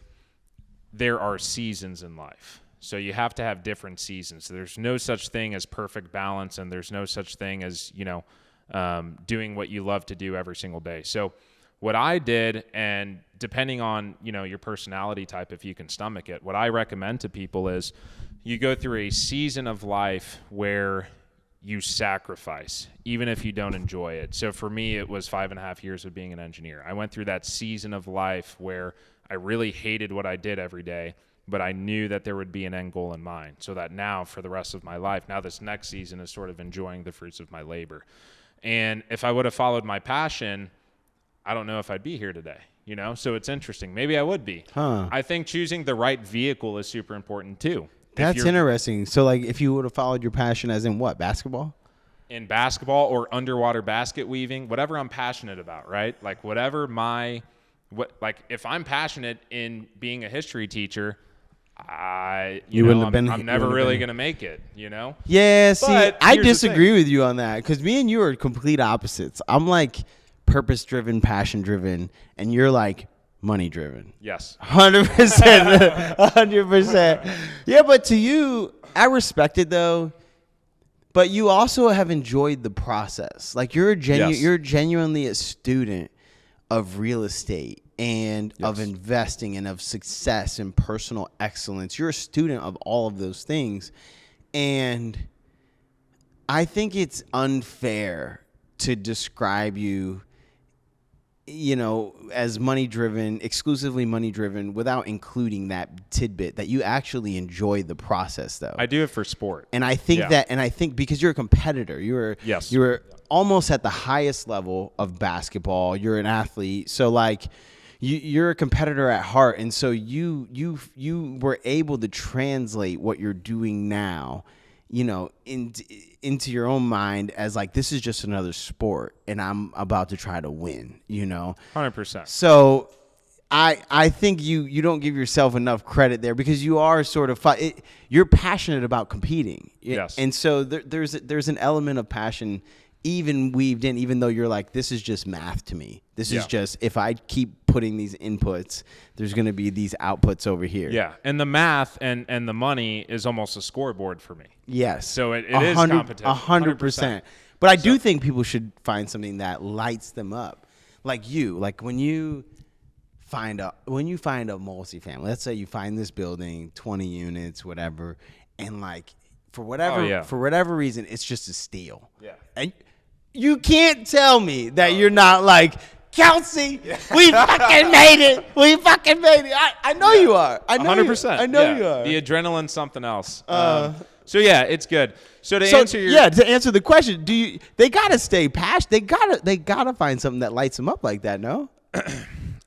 B: there are seasons in life. So you have to have different seasons. There's no such thing as perfect balance, and there's no such thing as, doing what you love to do every single day. So what I did, and depending on, your personality type, if you can stomach it, what I recommend to people is you go through a season of life where you sacrifice, even if you don't enjoy it. So for me, it was 5.5 years of being an engineer. I went through that season of life where I really hated what I did every day, but I knew that there would be an end goal in mind. So that now for the rest of my life, now this next season is sort of enjoying the fruits of my labor. And if I would have followed my passion, I don't know if I'd be here today, So it's interesting. Maybe I would be. I think choosing the right vehicle is super important too.
A: That's interesting. So like if you would have followed your passion as in what, basketball?
B: In basketball or underwater basket weaving, whatever I'm passionate about, right? Like if I'm passionate in being a history teacher, I'm never really going to make it,
A: Yeah, see,
B: but
A: I disagree with you on that because me and you are complete opposites. I'm like purpose-driven, passion-driven, and you're like money-driven.
B: Yes.
A: 100%. 100%. Yeah, but to you, I respect it though. But you also have enjoyed the process. Like you're genuinely a student of real estate and of investing and of success and personal excellence. You're a student of all of those things. And I think it's unfair to describe you, as exclusively money driven without including that tidbit that you actually enjoy the process though.
B: I do it for sport.
A: And I think because you're a competitor, you're almost at the highest level of basketball. You're an athlete. So like you're a competitor at heart. And so you were able to translate what you're doing now, into your own mind as like, this is just another sport and I'm about to try to win,
B: 100%.
A: So I think you don't give yourself enough credit there because you are sort of you're passionate about competing.
B: Yes.
A: And so there's an element of passion even weaved in, even though you're like, this is just math to me. This is just, if I keep putting these inputs, there's going to be these outputs over here.
B: Yeah. And the math and the money is almost a scoreboard for me.
A: Yes.
B: So it is competition.
A: 100%. But I do think people should find something that lights them up. Like when you find a multifamily, let's say you find this building, 20 units, whatever, and like for whatever reason, it's just a steal.
B: Yeah.
A: And you can't tell me that you're not like, Kelsey, we fucking made it. We fucking made it. I know you are. I know
B: 100%.
A: I know you are.
B: The adrenaline's something else. So yeah, it's good. So to
A: answer the question, they gotta stay passionate. They gotta find something that lights them up like that. No.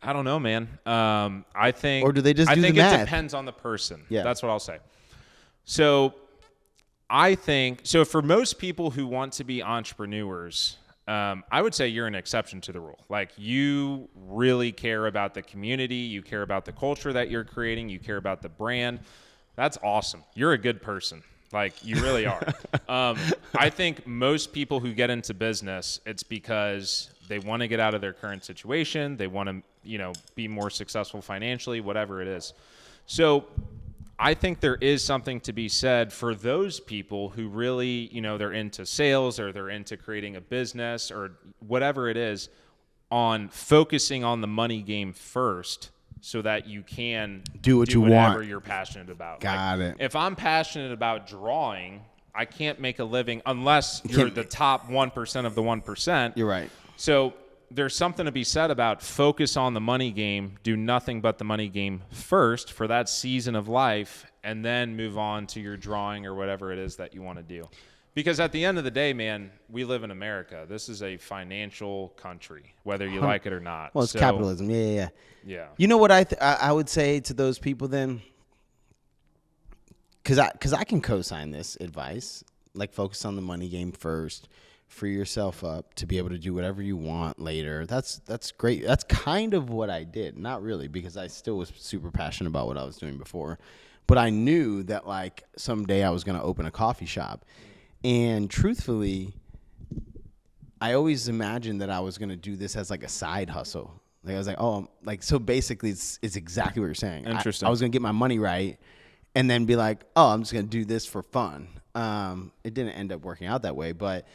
B: I don't know, man. I think,
A: or do they just do the math?
B: I think it depends on the person.
A: Yeah,
B: that's what I'll say. So I think for most people who want to be entrepreneurs. I would say you're an exception to the rule. Like, you really care about the community. You care about the culture that you're creating. You care about the brand. That's awesome. You're a good person. Like, you really are. I think most people who get into business, it's because they want to get out of their current situation. They want to, be more successful financially, whatever it is. So I think there is something to be said for those people who really, they're into sales or they're into creating a business or whatever it is, on focusing on the money game first so that you can
A: do
B: whatever you're passionate about.
A: Got it.
B: If I'm passionate about drawing, I can't make a living unless you're the top 1% of the 1%.
A: You're right.
B: So there's something to be said about focus on the money game, do nothing but the money game first for that season of life, and then move on to your drawing or whatever it is that you want to do. Because at the end of the day, man, we live in America. This is a financial country, whether you like it or not.
A: Well, it's capitalism. Yeah.
B: Yeah.
A: You know what I would say to those people then? Because I can co-sign this advice. Like, focus on the money game first. Free yourself up to be able to do whatever you want later. That's great. That's kind of what I did. Not really, because I still was super passionate about what I was doing before. But I knew that, like, someday I was going to open a coffee shop. And truthfully, I always imagined that I was going to do this as like a side hustle. Like, I was like, so basically it's exactly what you're saying.
B: Interesting.
A: I was going to get my money right and then be like, I'm just going to do this for fun. It didn't end up working out that way, but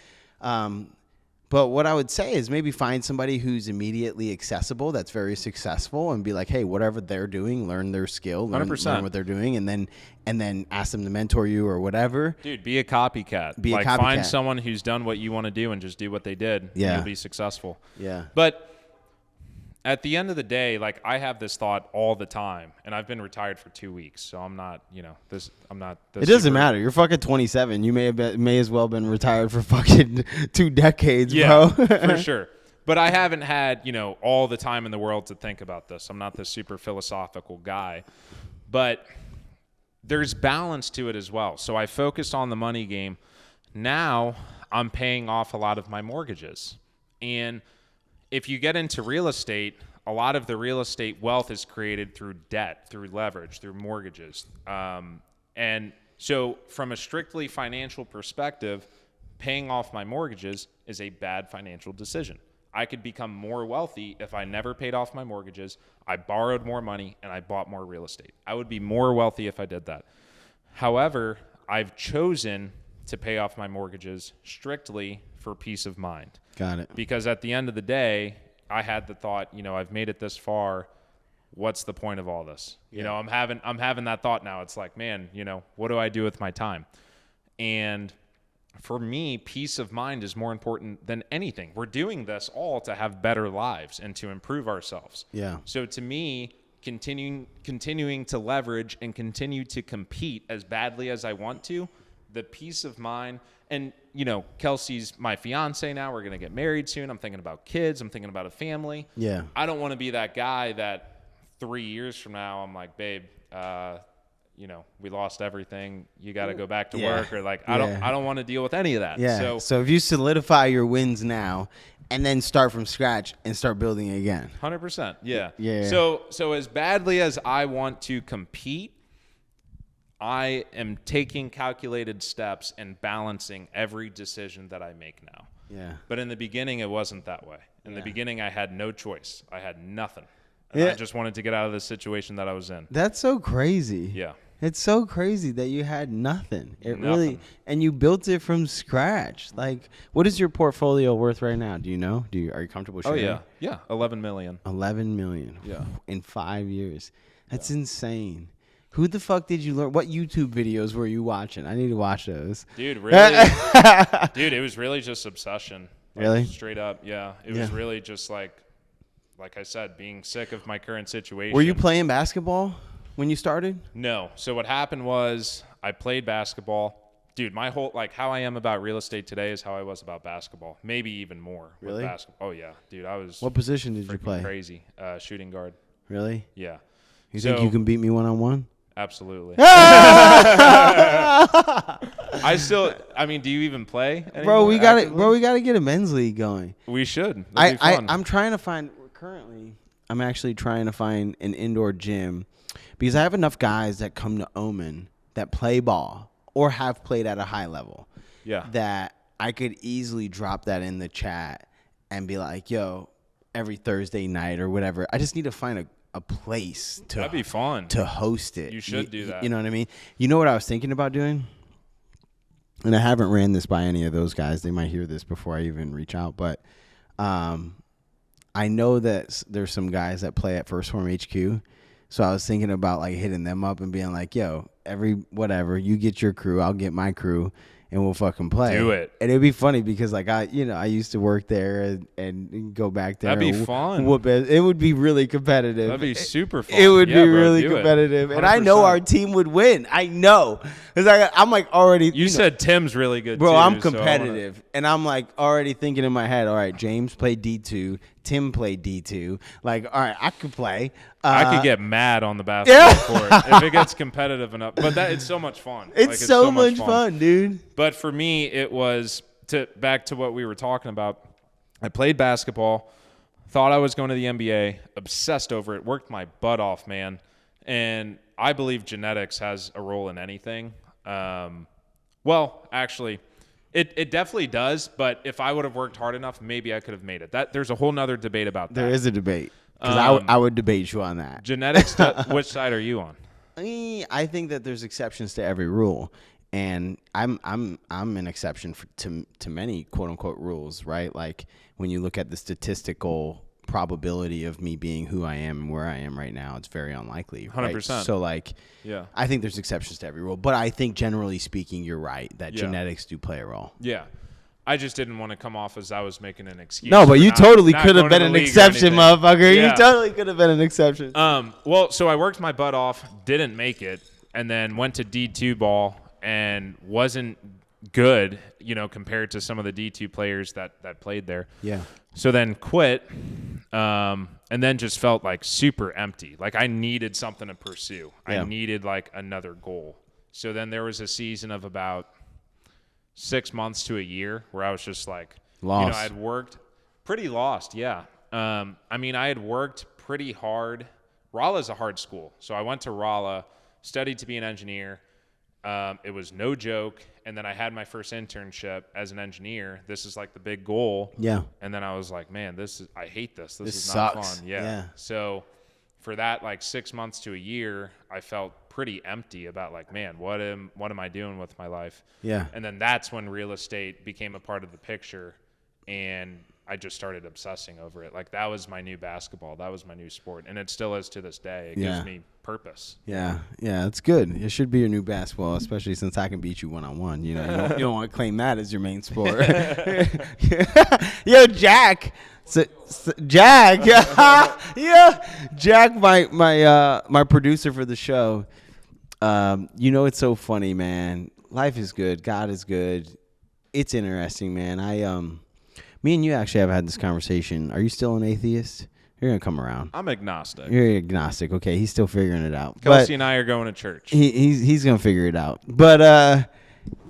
A: what I would say is maybe find somebody who's immediately accessible, that's very successful, and be like, hey, whatever they're doing, learn their skill, learn what they're doing, and then ask them to mentor you or whatever.
B: Dude, be a copycat. Find someone who's done what you want to do and just do what they did.
A: Yeah.
B: And you'll be successful.
A: Yeah.
B: But at the end of the day, like, I have this thought all the time, and I've been retired for 2 weeks, so I'm not,
A: It doesn't matter. You're fucking 27. You may as well been retired for fucking 2 decades, bro.
B: For sure. But I haven't had, all the time in the world to think about this. I'm not this super philosophical guy, but there's balance to it as well. So I focused on the money game. Now I'm paying off a lot of my mortgages, and if you get into real estate, a lot of the real estate wealth is created through debt, through leverage, through mortgages. And so from a strictly financial perspective, paying off my mortgages is a bad financial decision. I could become more wealthy if I never paid off my mortgages, I borrowed more money, and I bought more real estate. I would be more wealthy if I did that. However, I've chosen to pay off my mortgages strictly for peace of mind.
A: Got it.
B: Because at the end of the day, I had the thought, I've made it this far. What's the point of all this?
A: Yeah.
B: I'm having that thought now. It's like, man, what do I do with my time? And for me, peace of mind is more important than anything. We're doing this all to have better lives and to improve ourselves.
A: Yeah.
B: So to me, continuing to leverage and continue to compete as badly as I want to, the peace of mind. And, Kelsey's my fiance now. We're going to get married soon. I'm thinking about kids. I'm thinking about a family.
A: Yeah.
B: I don't want to be that guy that 3 years from now, I'm like, babe, we lost everything. You got to go back to work. Or like, I don't want to deal with any of that.
A: Yeah. So if you solidify your wins now and then start from scratch and start building it again.
B: 100%. Yeah.
A: Yeah.
B: So as badly as I want to compete, I am taking calculated steps and balancing every decision that I make now.
A: Yeah.
B: But in the beginning, it wasn't that way. In the beginning, I had no choice. I had nothing.
A: Yeah.
B: I just wanted to get out of the situation that I was in.
A: That's so crazy.
B: Yeah.
A: It's so crazy that you had nothing.
B: Nothing.
A: Really, and you built it from scratch. Like, what is your portfolio worth right now? Do you know? Are you comfortable sharing?
B: Oh, yeah. 11 million.
A: 11 million.
B: Yeah.
A: In 5 years. That's insane. Who the fuck did you learn? What YouTube videos were you watching? I need to watch those.
B: Dude, really? Dude, it was really just obsession. Like,
A: Really?
B: Straight up, yeah. It was really just like I said, being sick of my current situation.
A: Were you playing basketball when you started?
B: No. So what happened was I played basketball. Dude, my whole, like, how I am about real estate today is how I was about basketball. Maybe even more.
A: Really?
B: With basketball. Oh, yeah. Dude, I was
A: What position did you play?
B: crazy. Shooting guard.
A: Really?
B: Yeah.
A: You think you can beat me one-on-one?
B: Absolutely. I mean, do you even play anymore?
A: Bro, we gotta get a men's league going.
B: We should. That'd be fun.
A: I'm trying to find, currently, I'm actually trying to find an indoor gym because I have enough guys that come to Omen that play ball or have played at a high level.
B: Yeah.
A: That I could easily drop that in the chat and be like, yo, every Thursday night or whatever. I just need to find a place to
B: That'd be fun
A: to host it.
B: You should do that.
A: You know what I mean? You know what I was thinking about doing? And I haven't ran this by any of those guys. They might hear this before I even reach out. But I know that there's some guys that play at First Form HQ. So I was thinking about like hitting them up and being like, yo, you get your crew, I'll get my crew, and we'll fucking play.
B: Do it.
A: And it'd be funny because like I used to work there and go back there.
B: That'd be fun.
A: It would be really competitive.
B: That'd be super fun.
A: It would be
B: bro,
A: really competitive. And I know our team would win. I know. Cuz I'm like already
B: You said Tim's really good
A: bro,
B: too.
A: I'm competitive. And I'm like already thinking in my head, all right, James played D2, Tim played D2. Like, all right, I could play.
B: I could get mad on the basketball court if it gets competitive enough. But it's so much fun.
A: It's so much fun, dude.
B: But for me, it was back to what we were talking about. I played basketball, thought I was going to the NBA, obsessed over it, worked my butt off, man. And I believe genetics has a role in anything. Well, actually, it definitely does. But if I would have worked hard enough, maybe I could have made it. There's a whole nother debate about that.
A: There is a debate. Because I would debate you on that.
B: Genetics, which side are you on?
A: I think that there's exceptions to every rule. And I'm an exception to many quote unquote rules, right? Like when you look at the statistical probability of me being who I am and where I am right now, it's very unlikely.
B: 100%.
A: So like,
B: yeah,
A: I think there's exceptions to every rule, but I think generally speaking, you're right that genetics do play a role.
B: Yeah. I just didn't want to come off as I was making an excuse.
A: No, but you totally could have been an exception, motherfucker. Yeah. You totally could have been an exception.
B: Well, so I worked my butt off, didn't make it, and then went to D2 ball and wasn't good, compared to some of the D2 players that played there.
A: Yeah.
B: So then quit, and then just felt like super empty. Like I needed something to pursue. Yeah. I needed like another goal. So then there was a season of about 6 months to a year where I was just like,
A: lost.
B: I'd worked pretty lost. Yeah. I mean, I had worked pretty hard. Rolla's a hard school. So I went to Rolla, studied to be an engineer. It was no joke. And then I had my first internship as an engineer. This is like the big goal.
A: Yeah.
B: And then I was like, man, I hate this. This is
A: sucks.
B: Not fun. Yeah. So for that, like 6 months to a year, I felt pretty empty about like, man, what am I doing with my life?
A: Yeah.
B: And then that's when real estate became a part of the picture, and I just started obsessing over it. Like that was my new basketball. That was my new sport, and it still is to this day. It gives me purpose. Yeah,
A: it's good. It should be your new basketball, especially since I can beat you one-on-one. You don't want to claim that as your main sport. Yo, Jack. Jack, Jack, my producer for the show. It's so funny, man. Life is good. God is good. It's interesting, man. Me and you actually have had this conversation. Are you still an atheist? You're gonna come around.
B: I'm agnostic.
A: You're agnostic. Okay, he's still figuring it out.
B: Kelsey and I are going to church.
A: He's gonna figure it out. But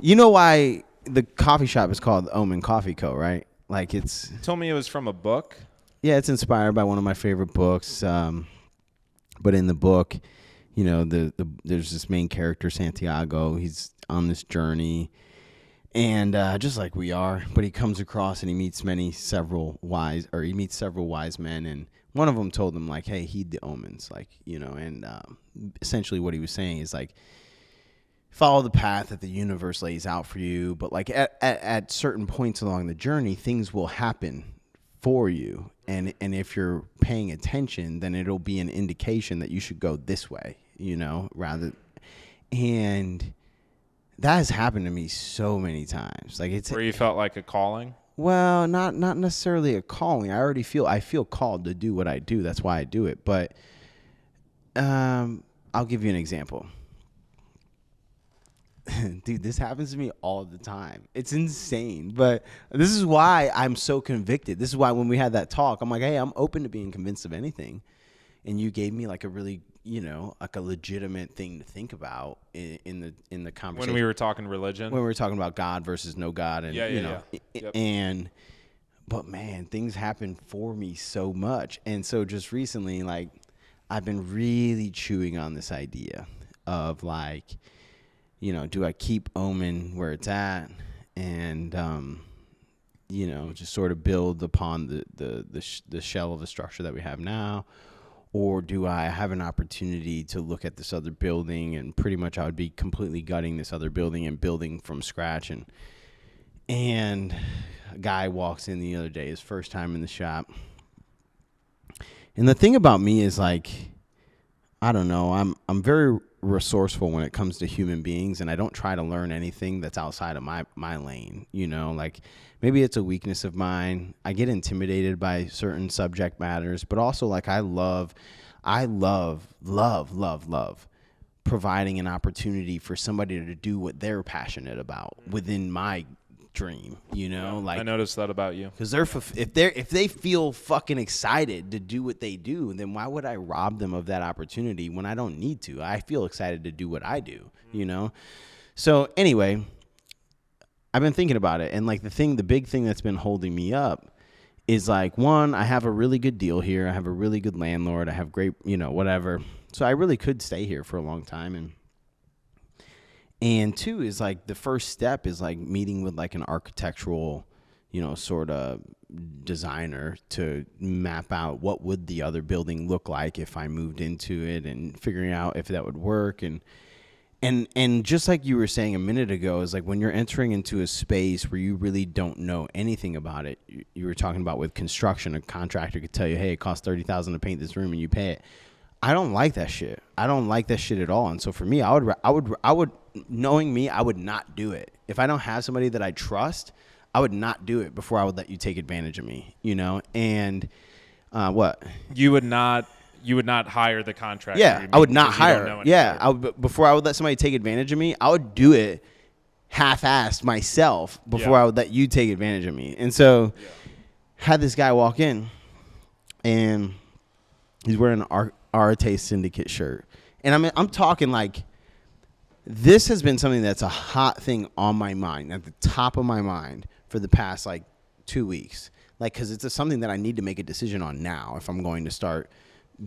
A: you know why the coffee shop is called Omen Coffee Co., right? Like it's.
B: You told me it was from a book.
A: Yeah, it's inspired by one of my favorite books. But in the book, there's this main character, Santiago. He's on this journey, and just like we are, but he comes across and he meets several wise men, and one of them told him like, hey, heed the omens, like, and essentially what he was saying is like, follow the path that the universe lays out for you, but like at certain points along the journey, things will happen for you, and if you're paying attention, then it'll be an indication that you should go this way. and that has happened to me so many times. Like
B: where you felt like a calling.
A: Well, not necessarily a calling. I feel called to do what I do. That's why I do it. But I'll give you an example. Dude, this happens to me all the time. It's insane. But this is why I'm so convicted. This is why when we had that talk, I'm like, hey, I'm open to being convinced of anything. And you gave me like a really, like a legitimate thing to think about in the conversation.
B: When we were talking religion?
A: When we were talking about God versus no God. And,
B: Yep.
A: But man, things happen for me so much. And so just recently, like, I've been really chewing on this idea of like, do I keep Omen where it's at and, just sort of build upon the shell of the structure that we have now? Or do I have an opportunity to look at this other building and pretty much I would be completely gutting this other building and building from scratch? And a guy walks in the other day, his first time in the shop. And the thing about me is like, I don't know, I'm very resourceful when it comes to human beings, and I don't try to learn anything that's outside of my lane. Like maybe it's a weakness of mine. I get intimidated by certain subject matters, but also like I love providing an opportunity for somebody to do what they're passionate about within my dream, like
B: I noticed that about you.
A: Because if they feel fucking excited to do what they do, then why would I rob them of that opportunity when I don't need to? I feel excited to do what I do, So anyway, I've been thinking about it, and like the big thing that's been holding me up is like, one, I have a really good deal here. I have a really good landlord. I have great, whatever. So I really could stay here for a long time, and two is like the first step is like meeting with like an architectural, sort of designer to map out what would the other building look like if I moved into it, and figuring out if that would work. And just like you were saying a minute ago, is like when you're entering into a space where you really don't know anything about it, you were talking about with construction, a contractor could tell you, hey, it costs $30,000 to paint this room and you pay it. I don't like that shit. I don't like that shit at all. And so for me, I would, knowing me, I would not do it. If I don't have somebody that I trust, I would not do it before I would let you take advantage of me, And what?
B: You would not hire the contractor.
A: Yeah, I would not hire. Yeah, before I would let somebody take advantage of me, I would do it half-assed myself before I would let you take advantage of me. And so, had this guy walk in, and he's wearing an Arte Syndicate shirt, and I'm talking like, this has been something that's a hot thing on my mind, at the top of my mind for the past like 2 weeks, like because it's something that I need to make a decision on now if I'm going to start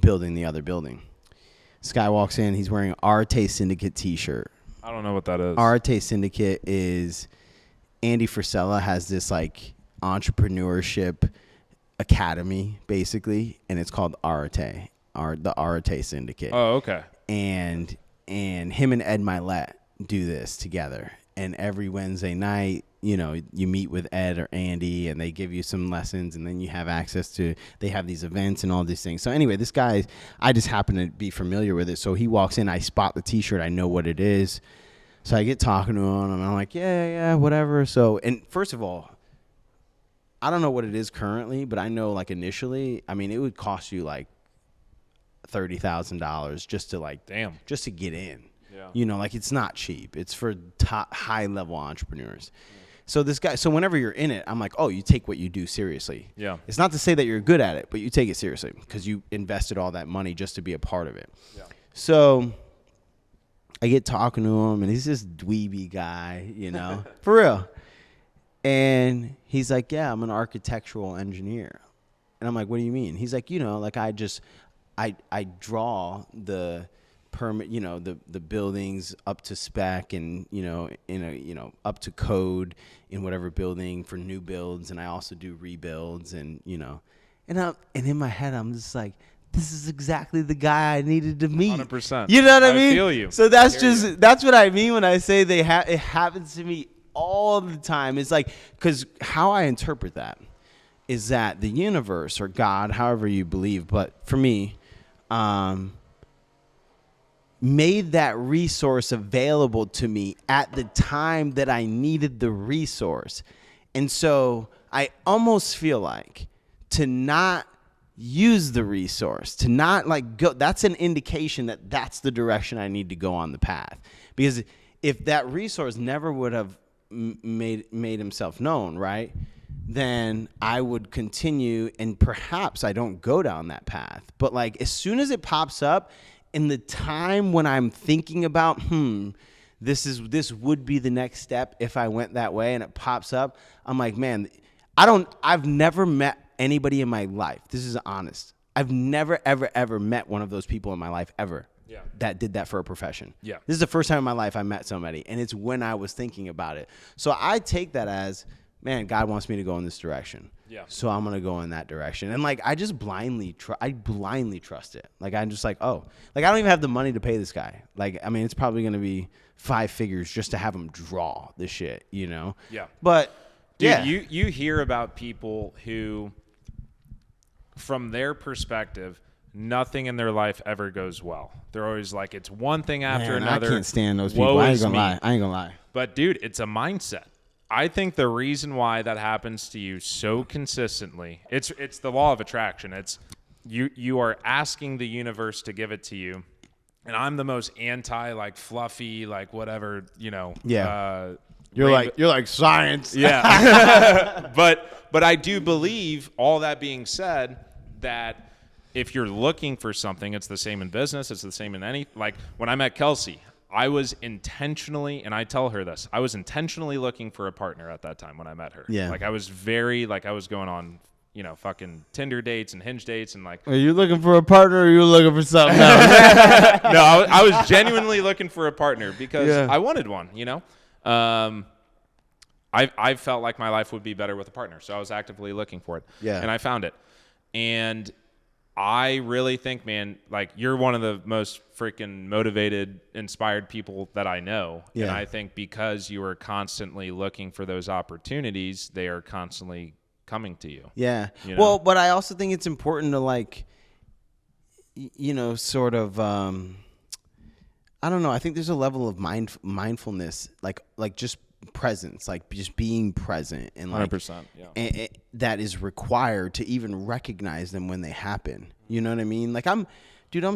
A: building the other building. This guy walks in, he's wearing an Arte Syndicate t-shirt.
B: I don't know what that is.
A: Arte Syndicate is, Andy Frisella has this like entrepreneurship academy basically, and it's called Arte, the Arte Syndicate.
B: Oh, okay.
A: And him and Ed Milet do this together. And every Wednesday night, you meet with Ed or Andy, and they give you some lessons, and then you have access to, they have these events and all these things. So anyway, this guy, I just happen to be familiar with it. So he walks in, I spot the t-shirt, I know what it is. So I get talking to him, and I'm like, yeah, whatever. So, and first of all, I don't know what it is currently, but I know like initially, I mean, it would cost you like $30,000 just to like, just to get in. Yeah. Like it's not cheap. It's for top high level entrepreneurs. Yeah. So this guy, so whenever you're in it, I'm like, oh, you take what you do seriously.
B: Yeah.
A: It's not to say that you're good at it, but you take it seriously because you invested all that money just to be a part of it. Yeah. So I get talking to him, and he's this dweeby guy, for real. And he's like, yeah, I'm an architectural engineer. And I'm like, what do you mean? He's like, like I draw the permit, the buildings up to spec and, up to code in whatever building for new builds. And I also do rebuilds and in my head, I'm just like, this is exactly the guy I needed to meet.
B: 100%.
A: You know what I mean?
B: I feel you.
A: So that's what I mean when I say it happens to me all the time. It's like, because how I interpret that is that the universe or God, however you believe, but for me, made that resource available to me at the time that I needed the resource. And so I almost feel like to not use the resource, to not like go, that's an indication that that's the direction I need to go on the path. Because if that resource never would have made himself known, right, then I would continue and perhaps I don't go down that path. But like as soon as it pops up in the time when I'm thinking about, this would be the next step if I went that way, and it pops up, I'm like, man, I've never met anybody in my life. This is honest. I've never, ever, ever met one of those people in my life ever that did that for a profession. Yeah. This is the first time in my life I met somebody, and it's when I was thinking about it. So I take that as, man, God wants me to go in this direction. Yeah. So I'm going to go in that direction. And like, I just blindly trust it. Like, I'm just like, oh, like I don't even have the money to pay this guy. Like, I mean, it's probably going to be 5 figures just to have him draw the shit, you know? Yeah. But
B: dude, yeah. You hear about people who, from their perspective, nothing in their life ever goes well. They're always like, it's one thing after another.
A: I can't stand those people. I ain't gonna lie.
B: But dude, it's a mindset. I think the reason why that happens to you so consistently, it's the law of attraction. It's you are asking the universe to give it to you. And I'm the most anti, like, fluffy, like, whatever, you know.
A: Yeah. You're like science.
B: Yeah. But I do believe, all that being said, that if you're looking for something, it's the same in business. It's the same in any, like when I met Kelsey, I was intentionally, and I tell her this, I was intentionally looking for a partner at that time when I met her. Yeah. Like I was going on, you know, fucking Tinder dates and Hinge dates and like.
A: Are you looking for a partner or are you looking for something else?
B: No, I was genuinely looking for a partner because I wanted one, you know. I felt like my life would be better with a partner, so I was actively looking for it. Yeah. And I found it. And I really think, man, like you're one of the most freaking motivated, inspired people that I know. Yeah. And I think because you are constantly looking for those opportunities, they are constantly coming to you.
A: Yeah. You know? Well, but I also think it's important to like, you know, sort of, I don't know. I think there's a level of mindfulness, like just presence, like just being present and like
B: 100%,
A: and that is required to even recognize them when they happen. You know what I mean? Like I'm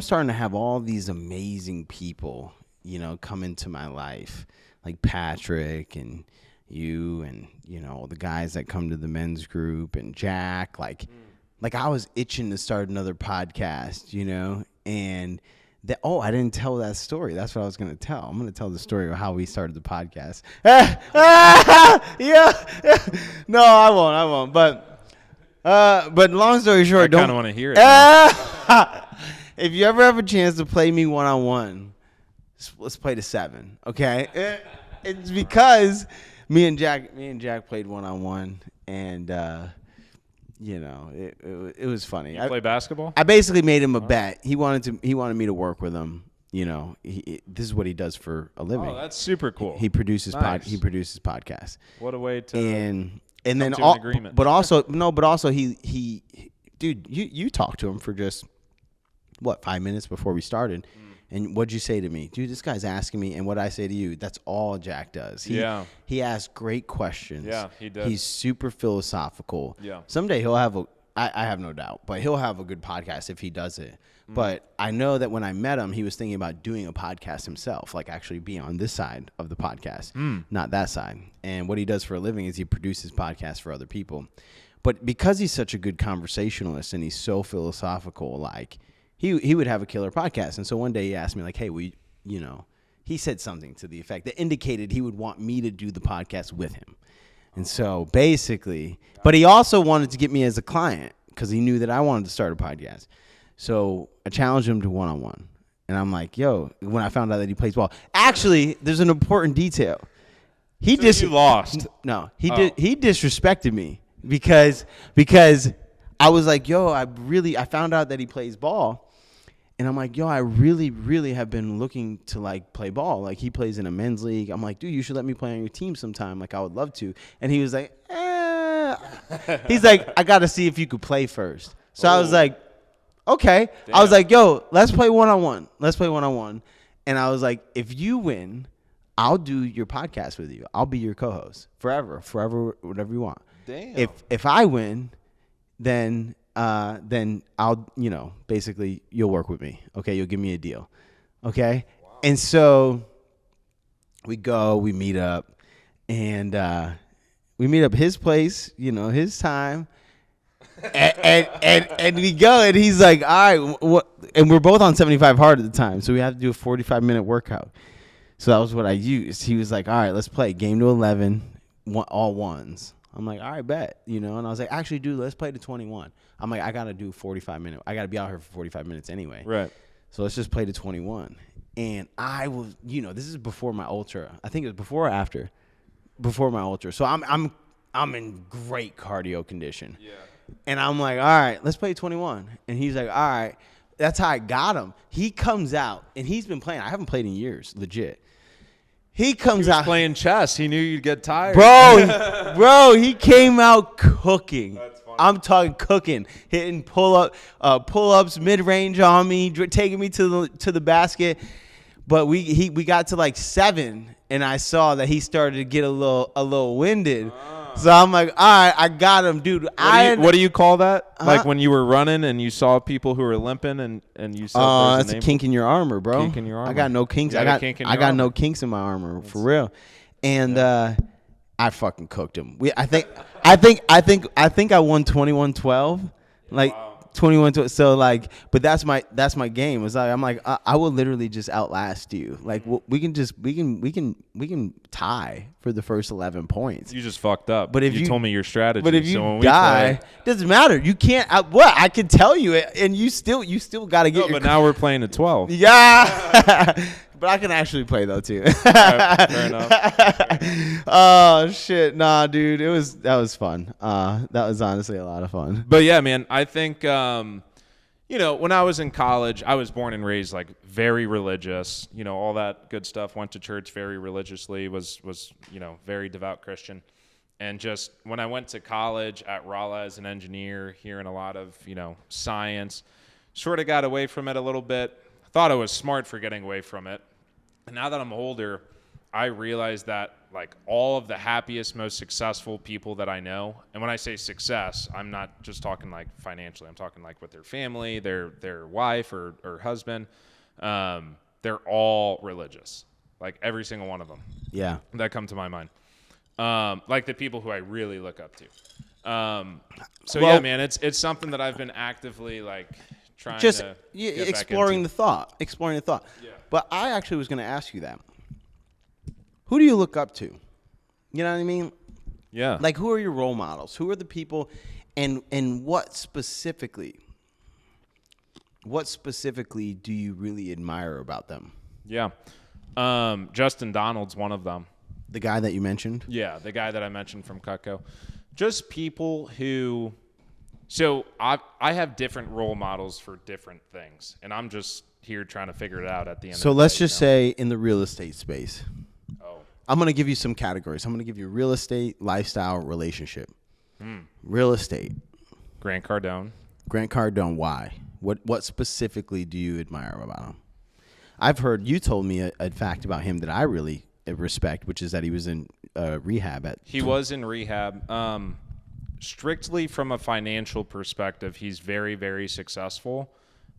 A: starting to have all these amazing people, you know, come into my life, like Patrick and you and, you know, the guys that come to the men's group and Jack, like I was itching to start another podcast, you know, and I didn't tell that story. That's what I was going to tell. I'm going to tell the story of how we started the podcast. Yeah. No, I won't. But long story short,
B: I kind of want to hear it.
A: If you ever have a chance to play me one-on-one, let's play to 7, okay? It's because me and Jack played one-on-one, and you know, it was funny.
B: You play basketball?
A: I basically made him a bet. He wanted me to work with him. You know, this is what he does for a living.
B: Oh, that's super cool.
A: He produces podcasts.
B: What a way to
A: and then
B: an agreement.
A: But also he dude, you talked to him for just 5 minutes before we started. And what'd you say to me? Dude, this guy's asking me, and what I say to you, that's all Jack does. He asks great questions.
B: Yeah, he does.
A: He's super philosophical.
B: Yeah.
A: Someday he'll have I have no doubt, but he'll have a good podcast if he does it. But I know that when I met him, he was thinking about doing a podcast himself, like actually be on this side of the podcast, not that side. And what he does for a living is he produces podcasts for other people. But because he's such a good conversationalist and he's so philosophical, like, he would have a killer podcast. And so one day he asked me, like, hey, he said something to the effect that indicated he would want me to do the podcast with him. And so basically, but he also wanted to get me as a client because he knew that I wanted to start a podcast. So I challenged him to one-on-one. And I'm like, yo, when I found out that he plays ball. Actually, there's an important detail.
B: You lost.
A: No, he disrespected me because I was like, yo, I found out that he plays ball. And I'm like, yo, I really, really have been looking to, like, play ball. Like, he plays in a men's league. I'm like, dude, you should let me play on your team sometime. Like, I would love to. And he was like, He's like, I got to see if you could play first. So I was like, okay. Damn. I was like, yo, let's play one-on-one. And I was like, if you win, I'll do your podcast with you. I'll be your co-host forever, whatever you want.
C: Damn.
A: If I win, then I'll, basically you'll work with me. Okay, you'll give me a deal. Okay, wow. And so we meet up, and we meet up his place, his time, and we go, and he's like, all right, what? And we're both on 75 hard at the time, so we have to do a 45-minute workout. So that was what I used. He was like, all right, let's play game to 11, all ones. I'm like, all right, bet, And I was like, actually, dude, let's play to 21. I'm like, I got to do 45 minutes. I got to be out here for 45 minutes anyway.
C: Right.
A: So let's just play to 21. And I was, this is before my ultra. I think it was before or after? Before my ultra. So I'm in great cardio condition.
C: Yeah.
A: And I'm like, all right, let's play 21. And he's like, all right. That's how I got him. He comes out, and he's been playing. I haven't played in years, legit. He comes out
C: playing chess. He knew you'd get tired.
A: Bro, he came out cooking.
C: That's funny.
A: I'm talking cooking, hitting pull-ups mid-range on me, taking me to the basket. But we got to like 7, and I saw that he started to get a little winded. So I'm like, all right, I got him, dude.
C: What do you call that? Like when you were running and you saw people who were limping and you saw
A: that's a kink in your armor, bro.
C: Kink in your armor.
A: I got no kinks. I got no kinks in my armor, for real. And I fucking cooked him. I think I won 21-12. Like, wow. 21-12. So like, but that's my game. It's like, I'm like, I will literally just outlast you. Like, we can tie for the first 11 points.
C: You just fucked up.
A: But if
C: you told me your strategy.
A: But if you die, doesn't matter. You can't. I can tell you it, and you still got to get.
C: But now we're playing at 12.
A: Yeah. But I can actually play though too.
C: Right, fair enough.
A: Oh shit, nah, dude, that was fun. That was honestly a lot of fun.
C: But yeah, man, I think when I was in college, I was born and raised like very religious. All that good stuff. Went to church very religiously. Was very devout Christian. And just when I went to college at Rolla as an engineer, hearing a lot of science, sort of got away from it a little bit. Thought I was smart for getting away from it. And now that I'm older, I realize that like all of the happiest, most successful people that I know, and when I say success, I'm not just talking like financially. I'm talking like with their family, their wife or husband. They're all religious, like every single one of them.
A: Yeah,
C: that come to my mind. Like the people who I really look up to. Yeah, man, it's something that I've been actively like.
A: Just exploring the thought.
C: Yeah.
A: But I actually was going to ask you that. Who do you look up to? You know what I mean?
C: Yeah.
A: Like, who are your role models? Who are the people, and what specifically do you really admire about them?
C: Yeah. Justin Donald's one of them.
A: The guy that you mentioned?
C: Yeah, the guy that I mentioned from Cutco. Just people who... So I have different role models for different things, and I'm just here trying to figure it out at the end.
A: So let's just say in the real estate space.
C: Oh.
A: I'm going to give you some categories. I'm going to give you real estate, lifestyle, relationship. Real estate.
C: Grant Cardone.
A: Why? What specifically do you admire about him? I've heard you told me a fact about him that I really respect, which is that he was in rehab.
C: He was in rehab. Strictly from a financial perspective, he's very, very successful.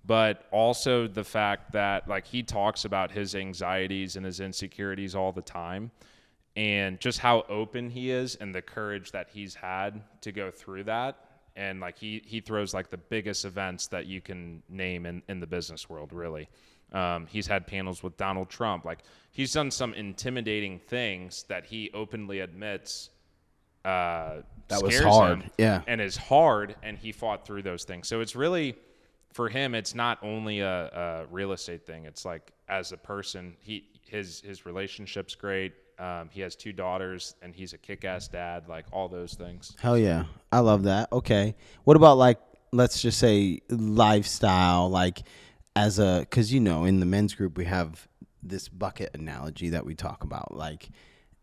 C: But also the fact that like he talks about his anxieties and his insecurities all the time, and just how open he is and the courage that he's had to go through that. And like he throws like the biggest events that you can name in the business world, really. He's had panels with Donald Trump. Like he's done some intimidating things that he openly admits
A: that was hard.
C: Him,
A: yeah,
C: and is hard, and he fought through those things. So it's really, for him, it's not only a real estate thing. It's like as a person, his relationship's great. He has 2 daughters, and he's a kick-ass dad. Like all those things.
A: Hell yeah, I love that. Okay, what about like let's just say lifestyle, like because in the men's group we have this bucket analogy that we talk about, like,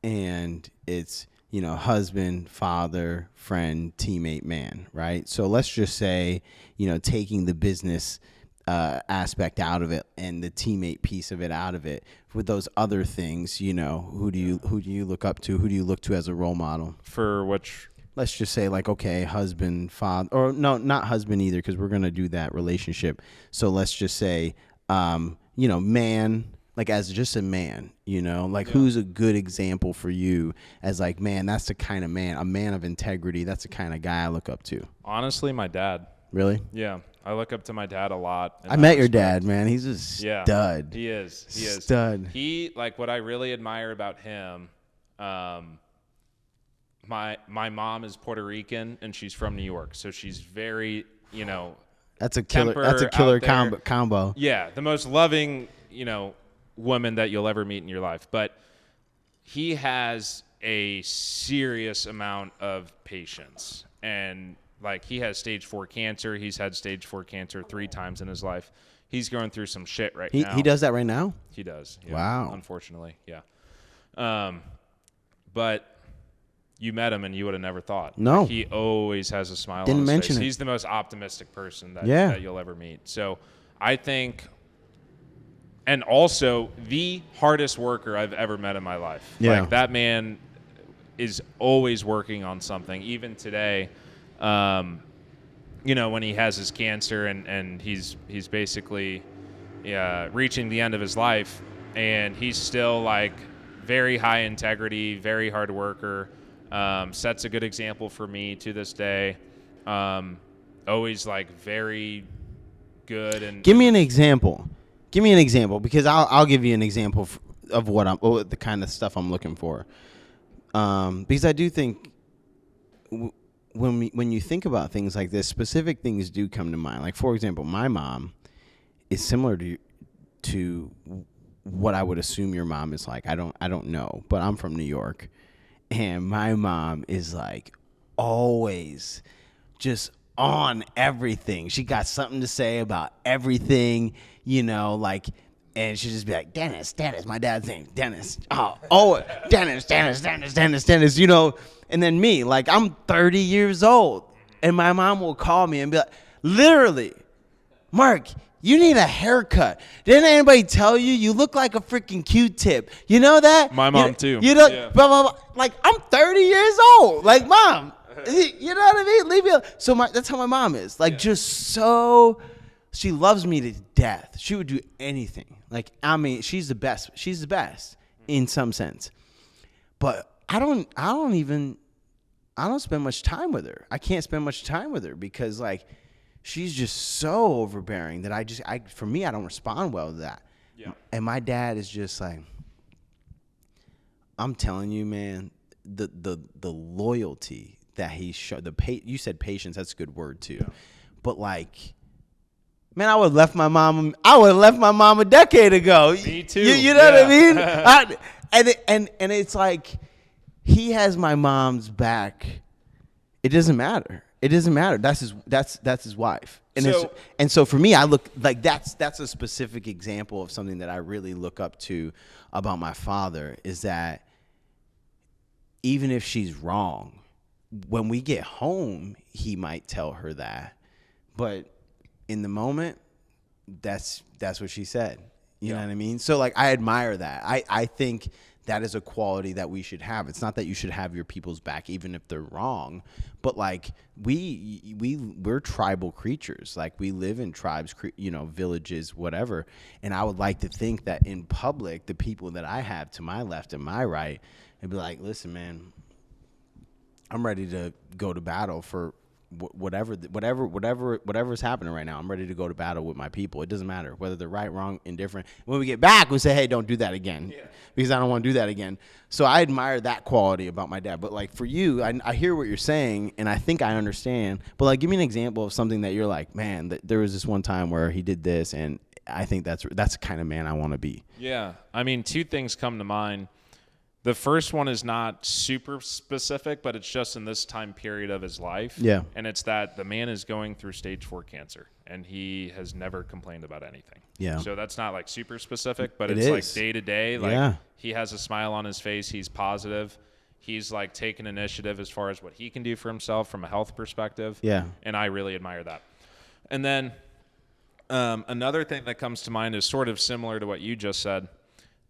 A: and it's. Husband, father, friend, teammate, man, right? So let's just say, taking the business aspect out of it and the teammate piece of it out of it. With those other things, you know, who do you look up to? Who do you look to as a role model?
B: For which?
A: Let's just say, like, okay, husband, father, or no, not husband either, because we're gonna do that relationship. So let's just say, you know, man, like as just a man, you know, like who's a good example for you as like, man, that's the kind of man, a man of integrity. That's the kind of guy I look up to.
B: Honestly, my dad.
A: Really?
B: Yeah, I look up to my dad a lot.
A: I met your dad, man. He's a stud.
B: He is. He is.
A: Stud.
B: He, like, what I really admire about him, my mom is Puerto Rican and she's from New York, so she's very, you know,
A: that's a killer combo.
B: Yeah, the most loving, you know, woman that you'll ever meet in your life. But he has a serious amount of patience, and like he has stage 4 cancer. He's had stage 4 cancer 3 times in his life. He's going through some shit now.
A: He does that right now?
B: He does. Yeah,
A: wow.
B: Unfortunately, yeah. But you met him and you would have never thought.
A: No.
B: Like, he always has a smile
A: Didn't
B: on his
A: mention
B: face.
A: it.
B: He's the most optimistic person that you'll ever meet. So I think, and also the hardest worker I've ever met in my life.
A: Yeah.
B: Like, that man is always working on something. Even today, you know, when he has his cancer and he's basically reaching the end of his life, and he's still like very high integrity, very hard worker, sets a good example for me to this day. Always like very good. And
A: give me an example. Give me an example, because I'll give you an example of what the kind of stuff I'm looking for. Because I do think when you think about things like this, specific things do come to mind. Like, for example, my mom is similar to what I would assume your mom is like. I don't know, but I'm from New York, and my mom is like always just on everything. She got something to say about everything, you know, like, and she'd just be like, Dennis, my dad's name, Dennis. Dennis, you know. And then me, like, I'm 30 years old, and my mom will call me and be like, literally, Mark, you need a haircut. Didn't anybody tell you look like a freaking Q-tip? You know that?
B: My mom too.
A: You know,
B: Yeah.
A: blah, blah, blah. Like, I'm 30 years old. Like, mom, you know what I mean? Leave me alone. So that's how my mom is. Like, just so, she loves me to death. She would do anything. Like, I mean, she's the best. She's the best in some sense. But I don't spend much time with her. I can't spend much time with her because, like, she's just so overbearing that for me, I don't respond well to that.
B: Yeah.
A: And my dad is just like, I'm telling you, man, the loyalty that he showed, you said patience, that's a good word too. Yeah. But like, man, I would have left my mom a decade ago. Me
B: too.
A: You know what I mean? And it's like, he has my mom's back. It doesn't matter. It doesn't matter. That's his wife. And so for me, I look like that's a specific example of something that I really look up to about my father, is that even if she's wrong, when we get home, he might tell her that. But in the moment, that's what she said. You know what I mean? So like, I admire that. I think that is a quality that we should have. It's not that you should have your people's back, even if they're wrong, but like we're tribal creatures. Like, we live in tribes, you know, villages, whatever. And I would like to think that in public, the people that I have to my left and my right, and be like, listen, man, I'm ready to go to battle for whatever's happening right now. I'm ready to go to battle with my people. It doesn't matter whether they're right, wrong, indifferent. When we get back, we say, hey, don't do that again, because I don't want to do that again. So I admire that quality about my dad. But like, for you, I hear what you're saying, and I think I understand. But like, give me an example of something that you're like, man, there was this one time where he did this, and I think that's the kind of man I want to be.
B: Yeah. I mean, 2 things come to mind. The first one is not super specific, but it's just in this time period of his life.
A: Yeah.
B: And it's that the man is going through stage 4 cancer, and he has never complained about anything.
A: Yeah.
B: So that's not like super specific, but
A: It
B: it's
A: is.
B: like day to day. Like, he has a smile on his face. He's positive. He's like taking initiative as far as what he can do for himself from a health perspective.
A: Yeah.
B: And I really admire that. And then
C: Another thing that comes to mind is sort of similar to what you just said.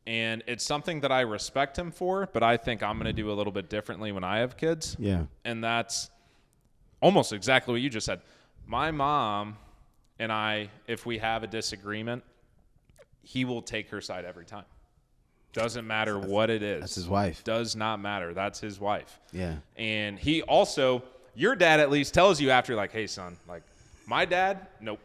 C: And it's something that I respect him for, but I think I'm going to do a little bit differently when I have kids.
A: Yeah.
C: And that's almost exactly what you just said. My mom and I, if we have a disagreement, he will take her side every time. Doesn't matter what it is.
A: That's his wife.
C: Does not matter. That's his wife.
A: Yeah.
C: And he also, your dad at least tells you after, like, hey, son, like, my dad, nope.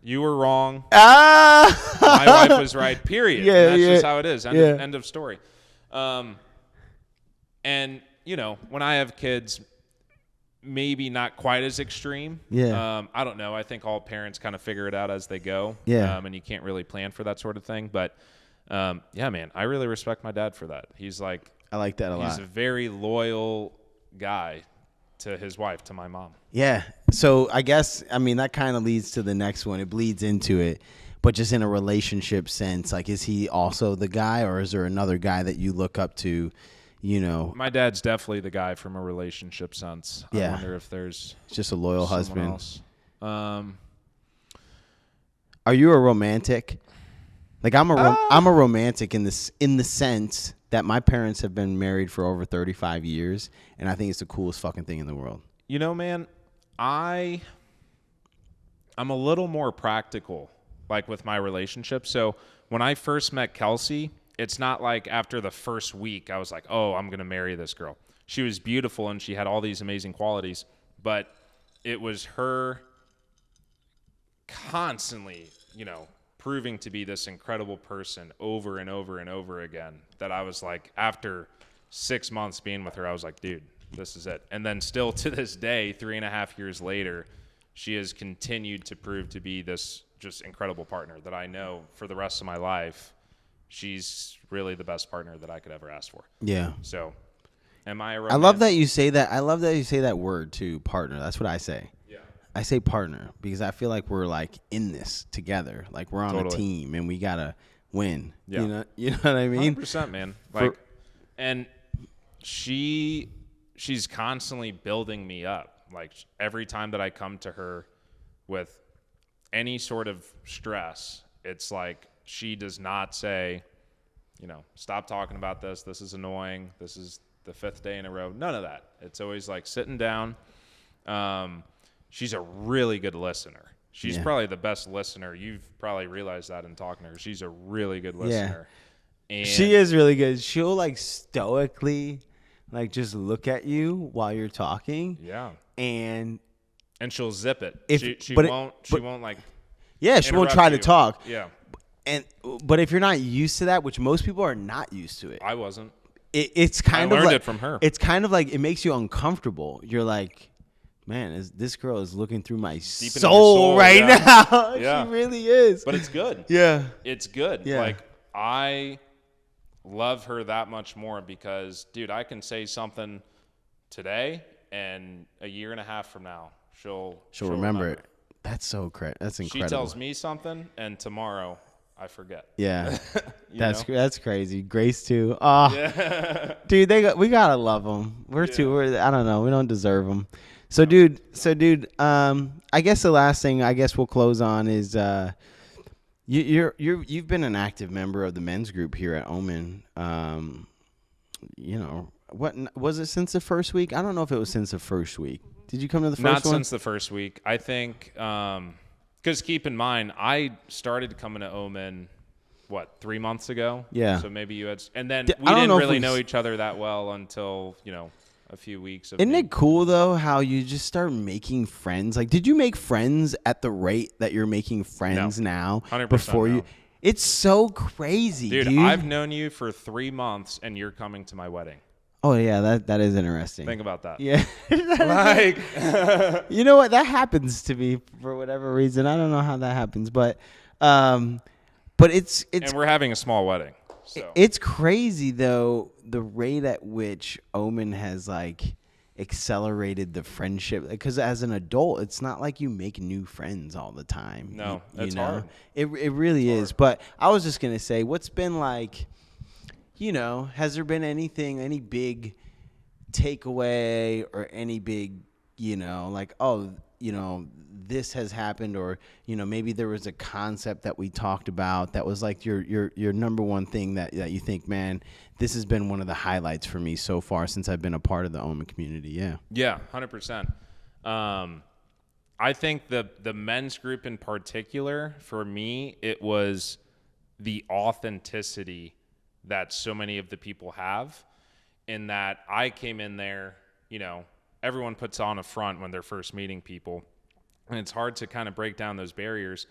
C: You were wrong.
A: Ah!
C: My wife was right, period.
A: Yeah,
C: and that's
A: yeah.
C: just how it is. End of story. And, you know, when I have kids, maybe not quite as extreme.
A: Yeah.
C: I don't know. I think all parents kind of figure it out as they go.
A: Yeah.
C: And you can't really plan for that sort of thing. But, yeah, man, I really respect my dad for that. He's like,
A: I like that a lot.
C: He's a very loyal guy to his wife, to my mom.
A: Yeah. So I guess, I mean, that kind of leads to the next one. It bleeds into it. But just in a relationship sense, like, is he also the guy, or is there another guy that you look up to, you know?
C: My dad's definitely the guy from a relationship sense.
A: Yeah.
C: I wonder if there's
A: just a loyal
C: someone
A: husband.
C: else.
A: Are you a romantic? Like, I'm a romantic in the sense that my parents have been married for over 35 years, and I think it's the coolest fucking thing in the world.
C: You know, man, I'm a little more practical, like, with my relationship. So when I first met Kelsey, it's not like after the first week I was like, oh, I'm going to marry this girl. She was beautiful and she had all these amazing qualities, but it was her constantly, you know, proving to be this incredible person over and over and over again that I was like, after 6 months being with her, I was like, dude, this is it. And then still to this day, 3.5 years later, she has continued to prove to be this just incredible partner that I know for the rest of my life. She's really the best partner that I could ever ask for.
A: Yeah.
C: So, am I a
A: I love that you say that. I love that you say that word too, partner. That's what I say.
C: Yeah.
A: I say partner because I feel like we're like in this together. Like we're on a team and we gotta win.
C: Yeah.
A: You know what I mean?
C: 100%, man. Like, and she's constantly building me up. Like, every time that I come to her with any sort of stress, it's like she does not say, you know, stop talking about this. This is annoying. This is the 5th day in a row. None of that. It's always like sitting down. She's a really good listener. She's probably the best listener. You've probably realized that in talking to her. She's a really good listener. Yeah. And
A: she is really good. She'll like stoically like just look at you while you're talking.
C: Yeah.
A: And
C: she'll zip it. She won't like.
A: Yeah, she won't try to talk.
C: Yeah.
A: But if you're not used to that, which most people are not used to it.
C: I wasn't.
A: It's kind of
C: I learned
A: like,
C: it from her.
A: It's kind of like it makes you uncomfortable. You're like, man, this girl is looking through my soul right now.
C: Yeah.
A: She really is.
C: But it's good.
A: Yeah.
C: It's good.
A: Yeah.
C: Like, I love her that much more because, dude, I can say something today and a year and a half from now, she'll
A: remember it. That's so that's incredible.
C: She tells me something and tomorrow I forget.
A: Yeah. That's crazy. Grace too. Oh, yeah. Dude, we gotta love them. I don't know. We don't deserve them. So, dude. I guess the last thing we'll close on is you've been an active member of the men's group here at Omen. You know, what was it since the first week? I don't know if it was since the first week. Did you come to the first one?
C: Not since the first week. I think because keep in mind, I started coming to Omen, 3 months ago?
A: Yeah.
C: So maybe you had, and then we didn't really know each other that well until, you know, a few weeks.
A: Isn't it cool though how you just start making friends? Like, did you make friends at the rate that you're making friends now?
C: 100%
A: before you. It's so crazy, dude.
C: I've known you for 3 months, and you're coming to my wedding.
A: Oh yeah, that is interesting.
C: Think about that.
A: Yeah.
C: Like,
A: you know what? That happens to me for whatever reason. I don't know how that happens, but it's
C: and we're having a small wedding. So
A: it's crazy though the rate at which Omen has like accelerated the friendship, because as an adult it's not like you make new friends all the time.
C: No,
A: it's
C: hard.
A: It really is. But I was just gonna say, what's been like, you know, has there been any big takeaway or any big, you know, like, oh, this has happened, or, maybe there was a concept that we talked about that was like your number one thing that you think, man, this has been one of the highlights for me so far since I've been a part of the OMA community. Yeah.
C: Yeah, 100%. I think the men's group in particular, for me, it was the authenticity that so many of the people have, in that I came in there, everyone puts on a front when they're first meeting people, and it's hard to kind of break down those barriers.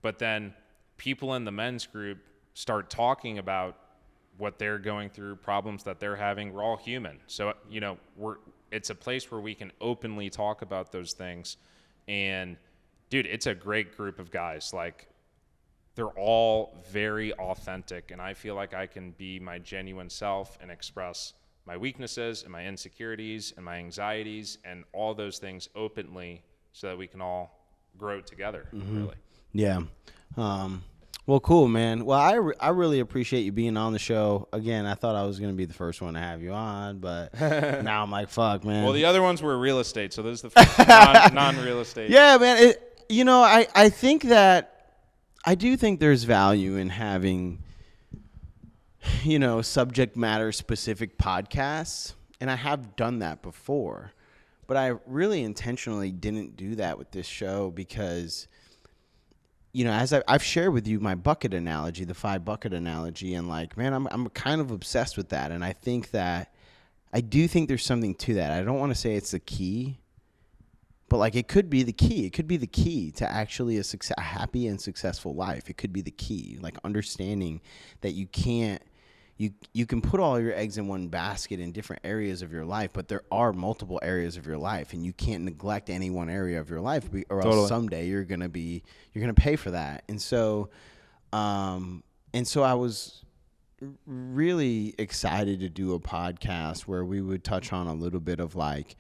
C: But then people in the men's group start talking about what they're going through, problems that they're having. We're all human. So, it's a place where we can openly talk about those things. And dude, it's a great group of guys. Like, they're all very authentic, and I feel like I can be my genuine self and express my weaknesses and my insecurities and my anxieties and all those things openly, so that we can all grow together. Really.
A: Yeah. Well, cool, man. Well, I really appreciate you being on the show. Again, I thought I was going to be the first one to have you on, but now I'm like, fuck, man.
C: Well, the other ones were real estate, so this is the first non-real estate.
A: Yeah, man. I think that I do think there's value in having, subject matter specific podcasts, and I have done that before, but I really intentionally didn't do that with this show because, as I've shared with you my bucket analogy, the 5 bucket analogy, and like, man, I'm kind of obsessed with that, and I think that I do think there's something to that. I don't want to say it's the key, but like, it could be the key. It could be the key to actually a happy and successful life. It could be the key, like understanding that you can't. You can put all your eggs in one basket in different areas of your life, but there are multiple areas of your life, and you can't neglect any one area of your life, or else someday you're gonna pay for that. And so I was really excited to do a podcast where we would touch on a little bit of like,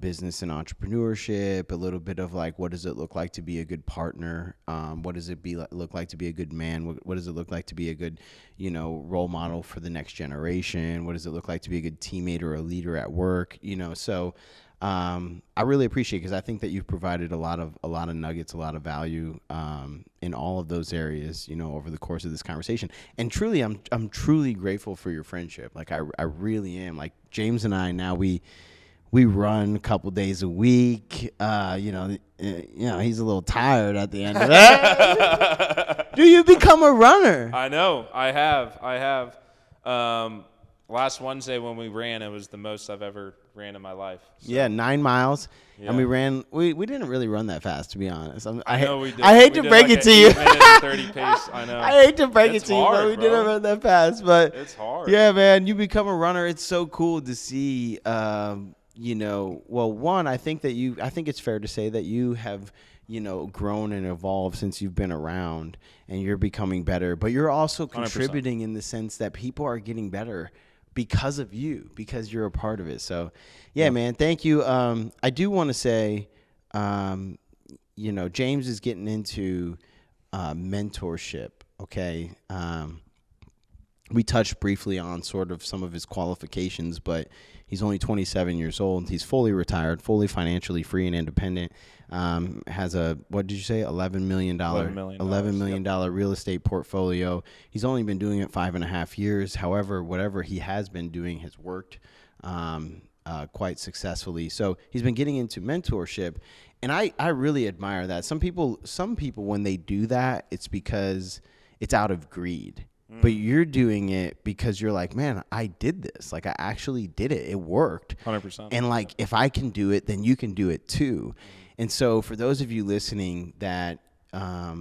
A: business and entrepreneurship, a little bit of like, what does it look like to be a good partner? What does it look like to be a good man? What does it look like to be a good, role model for the next generation? What does it look like to be a good teammate or a leader at work? So I really appreciate it, because I think that you've provided a lot of nuggets, a lot of value in all of those areas, over the course of this conversation. And truly, I'm truly grateful for your friendship. Like, I really am. Like, James and I now, we run a couple days a week. He's a little tired at the end of that. Do you become a runner?
C: I know. I have. Last Wednesday when we ran, it was the most I've ever ran in my life. So.
A: Yeah, 9 miles. Yeah. And we ran. We didn't really run that fast, to be honest.
C: I know we did.
A: I hate to break it to you.
C: 30 pace. I know.
A: I hate to break it to you, but we didn't run that fast. But
C: it's hard.
A: Yeah, man, you become a runner. It's so cool to see. One, I think it's fair to say that you have, grown and evolved since you've been around, and you're becoming better. But you're also contributing 100%. In the sense that people are getting better because of you, because you're a part of it. So, yeah. Man, thank you. I do want to say, James is getting into mentorship. Okay. We touched briefly on sort of some of his qualifications, but he's only 27 years old. He's fully retired, fully financially free and independent. Has a, what did you say, $11 million real estate portfolio. He's only been doing it 5.5 years. However, whatever he has been doing has worked quite successfully. So he's been getting into mentorship, and I really admire that. Some people, when they do that, it's because it's out of greed. But you're doing it because you're like, man, I did this. Like, I actually did it. It worked.
C: 100%.
A: And like, if I can do it, then you can do it too. And so for those of you listening that, are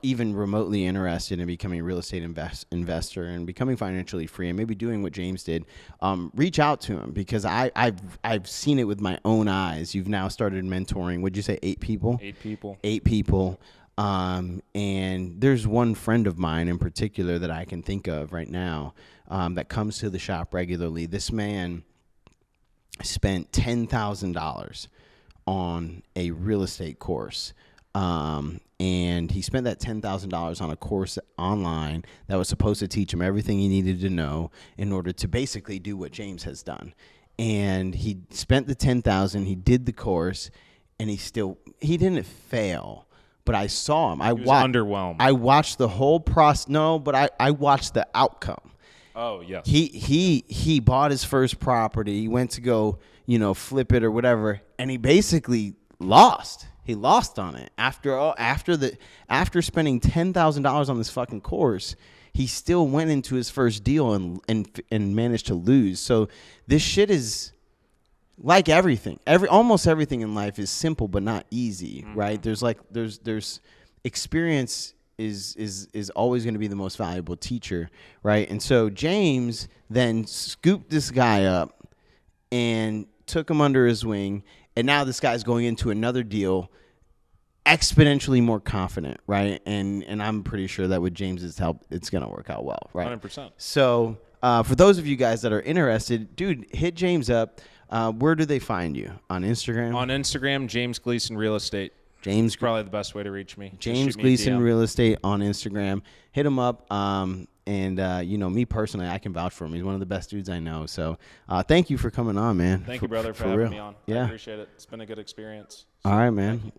A: even remotely interested in becoming a real estate investor and becoming financially free and maybe doing what James did, reach out to him, because I've seen it with my own eyes. You've now started mentoring. What'd you say? 8 people? 8 people. And there's one friend of mine in particular that I can think of right now that comes to the shop regularly. This man spent $10,000 on a real estate course. And he spent that $10,000 on a course online that was supposed to teach him everything he needed to know in order to basically do what James has done. And he spent the $10,000, he did the course, and he didn't fail, but I saw him.
B: He was underwhelmed.
A: I watched the whole process. No, but I watched the outcome.
B: Oh, yes.
A: He bought his first property. He went to go, flip it or whatever, and he basically lost. He lost on it after spending $10,000 on this fucking course. He still went into his first deal and managed to lose. So this shit is like everything. Almost everything in life is simple but not easy, right? There's experience is always going to be the most valuable teacher, right? And so James then scooped this guy up and took him under his wing, and now this guy's going into another deal exponentially more confident, right? And I'm pretty sure that with James's help, it's going to work out well, right?
B: 100%.
A: So for those of you guys that are interested, dude, hit James up. Where do they find you? On Instagram?
B: On Instagram, James Gleason Real Estate.
A: James,
B: probably the best way to reach me.
A: James Gleason Real Estate on Instagram. Hit him up. And me personally, I can vouch for him. He's one of the best dudes I know. So thank you for coming on, man.
B: Thank you, brother, for having me on.
A: Yeah.
B: I appreciate it. It's been a good experience.
A: All right, man.